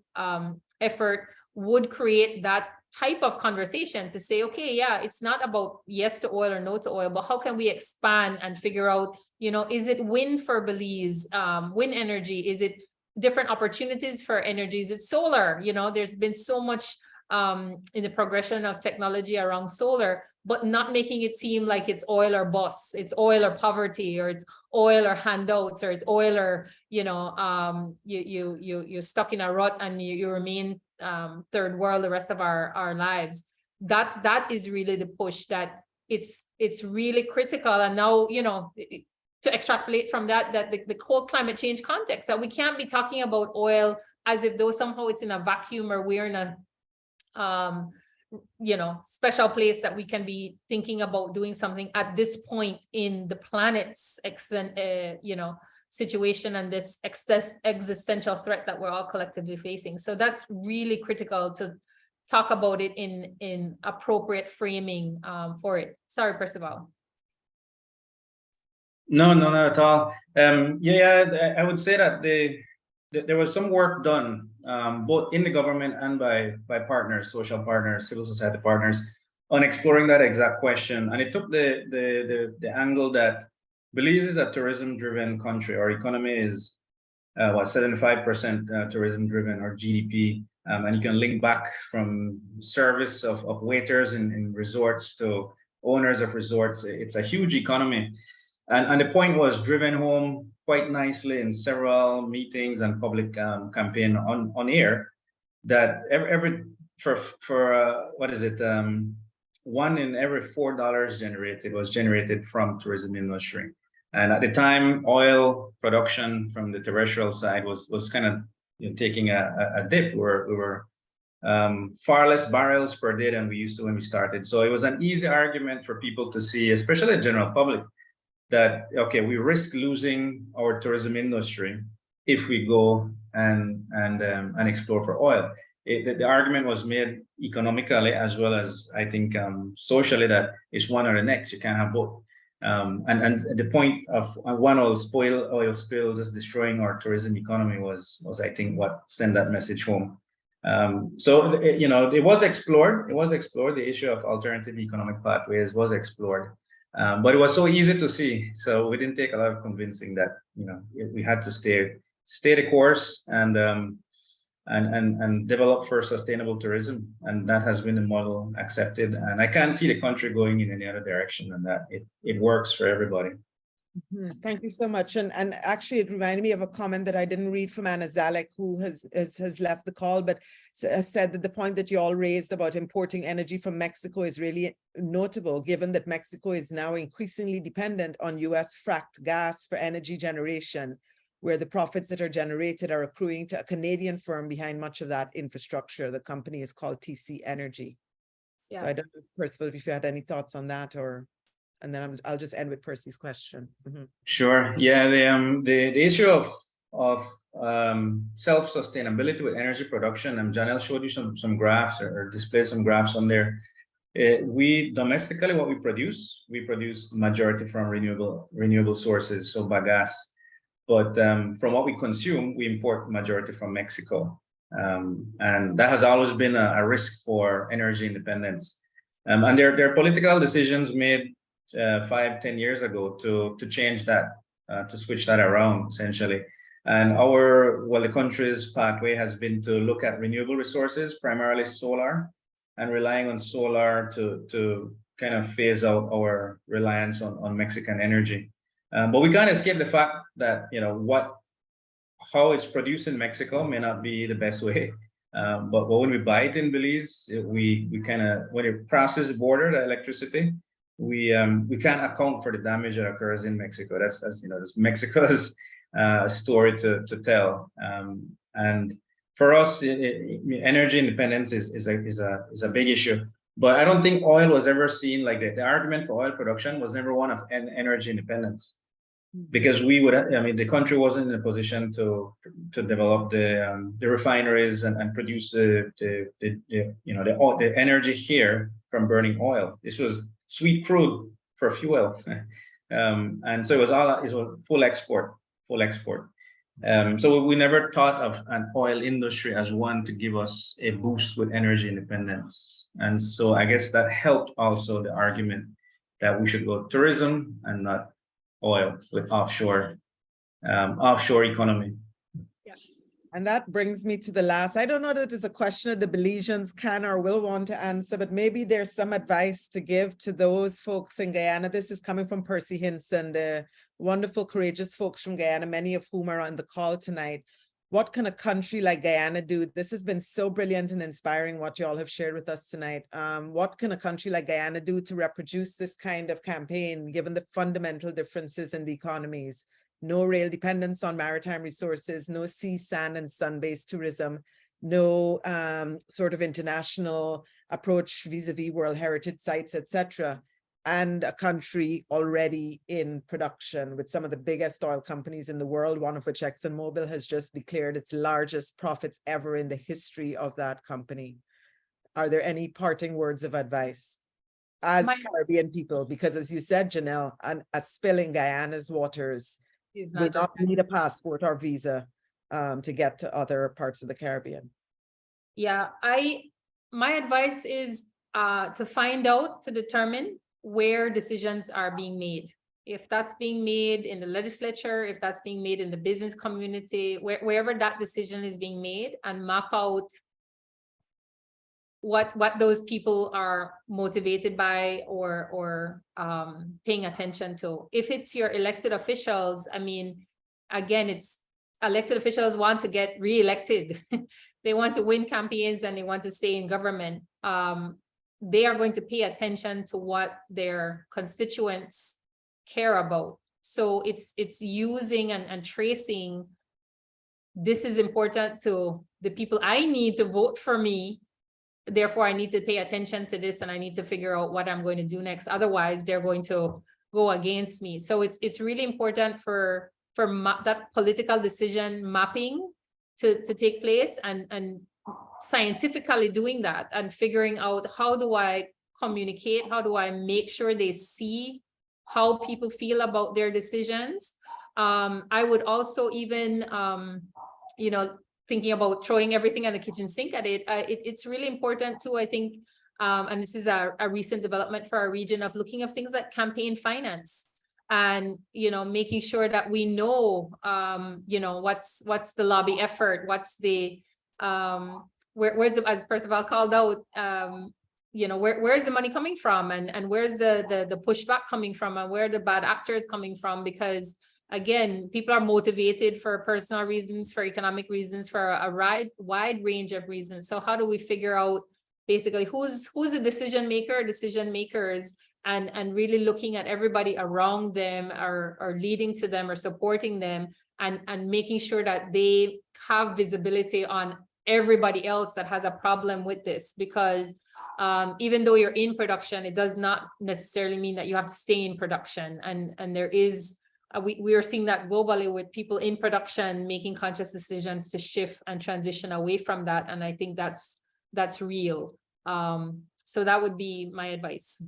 effort would create that type of conversation to say, okay, yeah, it's not about yes to oil or no to oil, but how can we expand and figure out, you know, is it wind for Belize, wind energy? Is it different opportunities for energy? Is it solar? You know, there's been so much in the progression of technology around solar, but not making it seem like it's oil or bust, it's oil or poverty, or it's oil or handouts, or it's oil or, you know, you're stuck in a rut and you remain third world the rest of our lives. That is really the push, that it's really critical. And now, you know, to extrapolate from that the whole climate change context, that we can't be talking about oil as if though somehow it's in a vacuum, or we're in a you know, special place that we can be thinking about doing something at this point in the planet's you know, situation, and this existential threat that we're all collectively facing. So that's really critical to talk about it in appropriate framing for it. Sorry, Percival. No, not at all. Yeah, I would say that there was some work done both in the government and by partners, social partners, civil society partners, on exploring that exact question. And it took the angle that Belize is a tourism-driven country. Our economy is 75% tourism-driven, or GDP. And you can link back from service of waiters in resorts to owners of resorts. It's a huge economy. And the point was driven home quite nicely in several meetings and public campaign on air, that what is it? $1 in every $4 generated was generated from tourism industry. And at the time, oil production from the terrestrial side was kind of, you know, taking a dip. We were far less barrels per day than we used to when we started. So it was an easy argument for people to see, especially the general public, that, okay, we risk losing our tourism industry if we go and explore for oil. The argument was made economically as well as, I think, socially, that it's one or the next. You can't have both. And the point of one oil spill just destroying our tourism economy was I think what sent that message home. So you know, it was explored. The issue of alternative economic pathways was explored. But it was so easy to see, so we didn't take a lot of convincing that, you know, we had to stay the course and develop for sustainable tourism, and that has been the model accepted. And I can't see the country going in any other direction than that. It works for everybody. Thank you so much. And actually, it reminded me of a comment that I didn't read from Anna Zalek, who has left the call, but said that the point that you all raised about importing energy from Mexico is really notable, given that Mexico is now increasingly dependent on US fracked gas for energy generation, where the profits that are generated are accruing to a Canadian firm behind much of that infrastructure. The company is called TC Energy. Yeah. So I don't know, Percival, if you had any thoughts on that, or... And then I'll just end with Percy's question. Sure. Yeah. The issue of self-sustainability with energy production, and Janelle showed you some graphs or displayed some graphs on there. We domestically, what we produce majority from renewable sources, so bagasse. But from what we consume, we import majority from Mexico, and that has always been a risk for energy independence. And there are political decisions made 5-10 years ago to change that, to switch that around essentially. And the country's pathway has been to look at renewable resources, primarily solar, and relying on solar to kind of phase out our reliance on Mexican energy. But we can't escape the fact that, you know, how it's produced in Mexico may not be the best way. But when we buy it in Belize, we kind of, when it crosses the border, the electricity, we can't account for the damage that occurs in Mexico. That's you know, that's Mexico's story to tell. And for us, energy independence is a big issue. But I don't think oil was ever seen like that. The argument for oil production was never one of energy independence, because the country wasn't in a position to develop the refineries and produce the energy here from burning oil. This was sweet crude for fuel. And so it was full export. So we never thought of an oil industry as one to give us a boost with energy independence. And so I guess that helped also the argument that we should go tourism and not oil with offshore economy. And that brings me to the last. I don't know that it's a question that the Belizeans can or will want to answer, but maybe there's some advice to give to those folks in Guyana. This is coming from Percy Hinson, the wonderful, courageous folks from Guyana, many of whom are on the call tonight. What can a country like Guyana do? This has been so brilliant and inspiring what you all have shared with us tonight. What can a country like Guyana do to reproduce this kind of campaign, given the fundamental differences in the economies? No rail dependence on maritime resources, no sea, sand, and sun-based tourism, no sort of international approach vis-a-vis World Heritage Sites, etc. And a country already in production with some of the biggest oil companies in the world, one of which ExxonMobil has just declared its largest profits ever in the history of that company. Are there any parting words of advice as Caribbean people? Because as you said, Janelle, a spill in Guyana's waters, we not need a passport or visa to get to other parts of the Caribbean. Yeah, my advice is to find out, to determine where decisions are being made. If that's being made in the legislature, if that's being made in the business community, wherever that decision is being made, and map out what those people are motivated by or paying attention to. If it's your elected officials, I mean, again, it's elected officials want to get re-elected. They want to win campaigns and they want to stay in government. They are going to pay attention to what their constituents care about. So it's using and tracing, this is important to the people I need to vote for me. Therefore, I need to pay attention to this and I need to figure out what I'm going to do next. Otherwise, they're going to go against me. So it's really important for that political decision mapping to take place and scientifically doing that and figuring out, how do I communicate? How do I make sure they see how people feel about their decisions? I would also even, thinking about throwing everything in the kitchen sink at it, it's really important too, I think, and this is a recent development for our region, of looking at things like campaign finance and, making sure that we know, what's the lobby effort, what's the, where's the, as Percival called out, where's the money coming from, and where's the pushback coming from, and where are the bad actors coming from? Because again, people are motivated for personal reasons, for economic reasons, for a wide range of reasons. So how do we figure out basically who's a decision maker, decision makers, and really looking at everybody around them or leading to them or supporting them, and making sure that they have visibility on everybody else that has a problem with this. Because even though you're in production, it does not necessarily mean that you have to stay in production. And there is, we are seeing that globally with people in production making conscious decisions to shift and transition away from that. And I think that's real. So that would be my advice.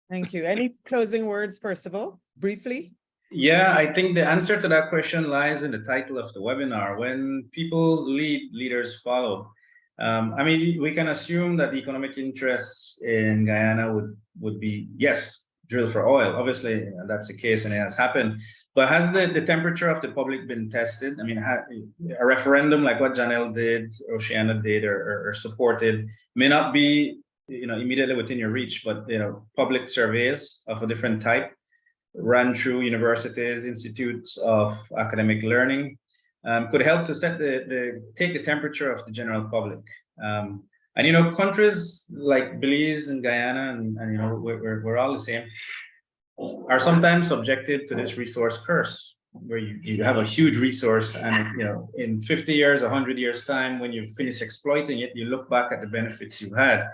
Thank you. Any closing words, Percival, briefly? Yeah, I think the answer to that question lies in the title of the webinar. When people lead, leaders follow. I mean, we can assume that the economic interests in Guyana would be, yes, drill for oil. Obviously, that's the case and it has happened. But has the temperature of the public been tested? I mean, a referendum like what Janelle did, Oceana did, or supported may not be, immediately within your reach, but public surveys of a different type run through universities, institutes of academic learning, could help to take the temperature of the general public. And countries like Belize and Guyana, and we're all the same, are sometimes subjected to this resource curse, where you have a huge resource, and in 50 years, 100 years time, when you finish exploiting it, you look back at the benefits you had,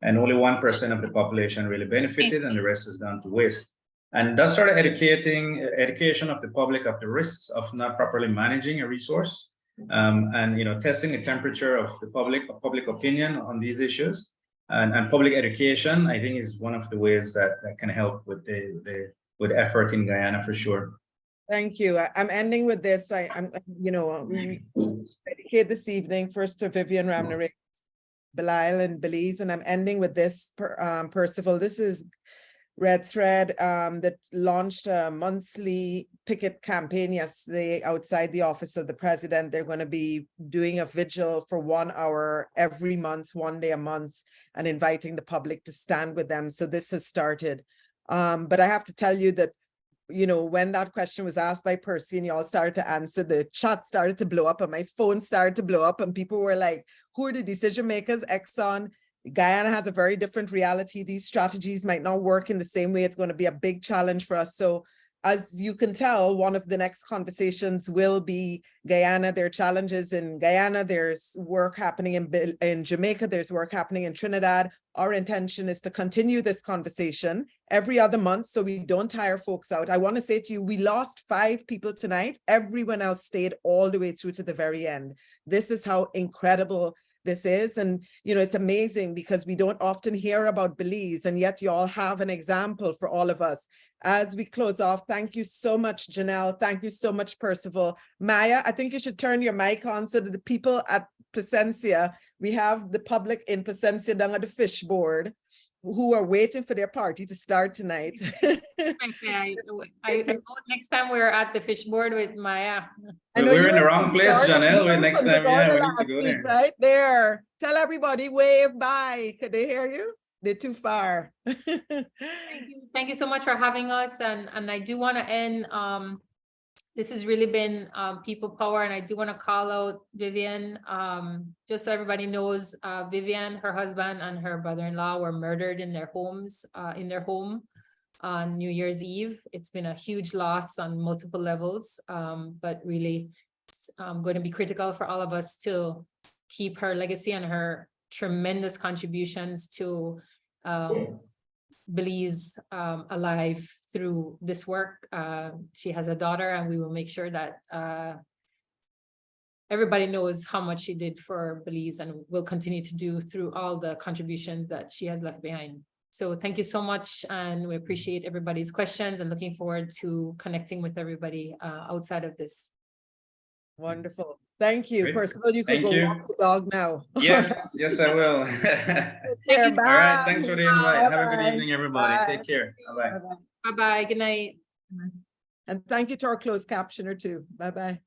and only 1% of the population really benefited, and the rest has gone to waste. And that sort of education of the public of the risks of not properly managing a resource, and testing the temperature of the public opinion on these issues, and public education, I think, is one of the ways that can help with the with effort in Guyana for sure. Thank you. I'm ending with this. I'm, we dedicate this evening first to Vivian Ramnarek, Belize and Belize, and I'm ending with this, Percival. This is Red Thread that launched a monthly picket campaign yesterday outside the office of the president. They're going to be doing a vigil for 1 hour every month, 1 day a month, and inviting the public to stand with them. So this has started. But I have to tell you that, when that question was asked by Percy and you all started to answer, the chat started to blow up and my phone started to blow up and people were like, who are the decision makers? Exxon. Guyana has a very different reality. These strategies might not work in the same way. It's going to be a big challenge for us. So as you can tell, one of the next conversations will be Guyana. There are challenges in Guyana. There's work happening in Jamaica. There's work happening in Trinidad. Our intention is to continue this conversation every other month so we don't tire folks out. I want to say to you, we lost 5 people tonight. Everyone else stayed all the way through to the very end. This is how incredible this is. And, it's amazing because we don't often hear about Belize, and yet you all have an example for all of us. As we close off, thank you so much, Janelle. Thank you so much, Percival. Maya, I think you should turn your mic on so that the people at Placencia, we have the public in Placencia down at the fish board who are waiting for their party to start tonight. Thanks, Maya. I next time we're at the fish board with Maya. We're in the wrong place, Janelle. Next time, yeah, we need to go there. Right there. Tell everybody, wave, bye. Could they hear you? They're too far. Thank you so much for having us. And I do want to end, this has really been people power, and I do want to call out Vivian, just so everybody knows, Vivian, her husband and her brother-in-law were murdered in their homes, in their home on New Year's Eve. It's been a huge loss on multiple levels, but really it's going to be critical for all of us to keep her legacy and her tremendous contributions to Belize alive through this work. She has a daughter, and we will make sure that everybody knows how much she did for Belize and will continue to do through all the contributions that she has left behind. So thank you so much, and we appreciate everybody's questions and looking forward to connecting with everybody outside of this. Wonderful. Thank you. Great. Percival, you could Thank go you. walk the dog now. Yes, I will. Care, All right, thanks for the invite. Have a good Bye. evening, everybody. Bye. Take care. Bye-bye. Bye-bye. Good night. And thank you to our closed captioner too. Bye-bye.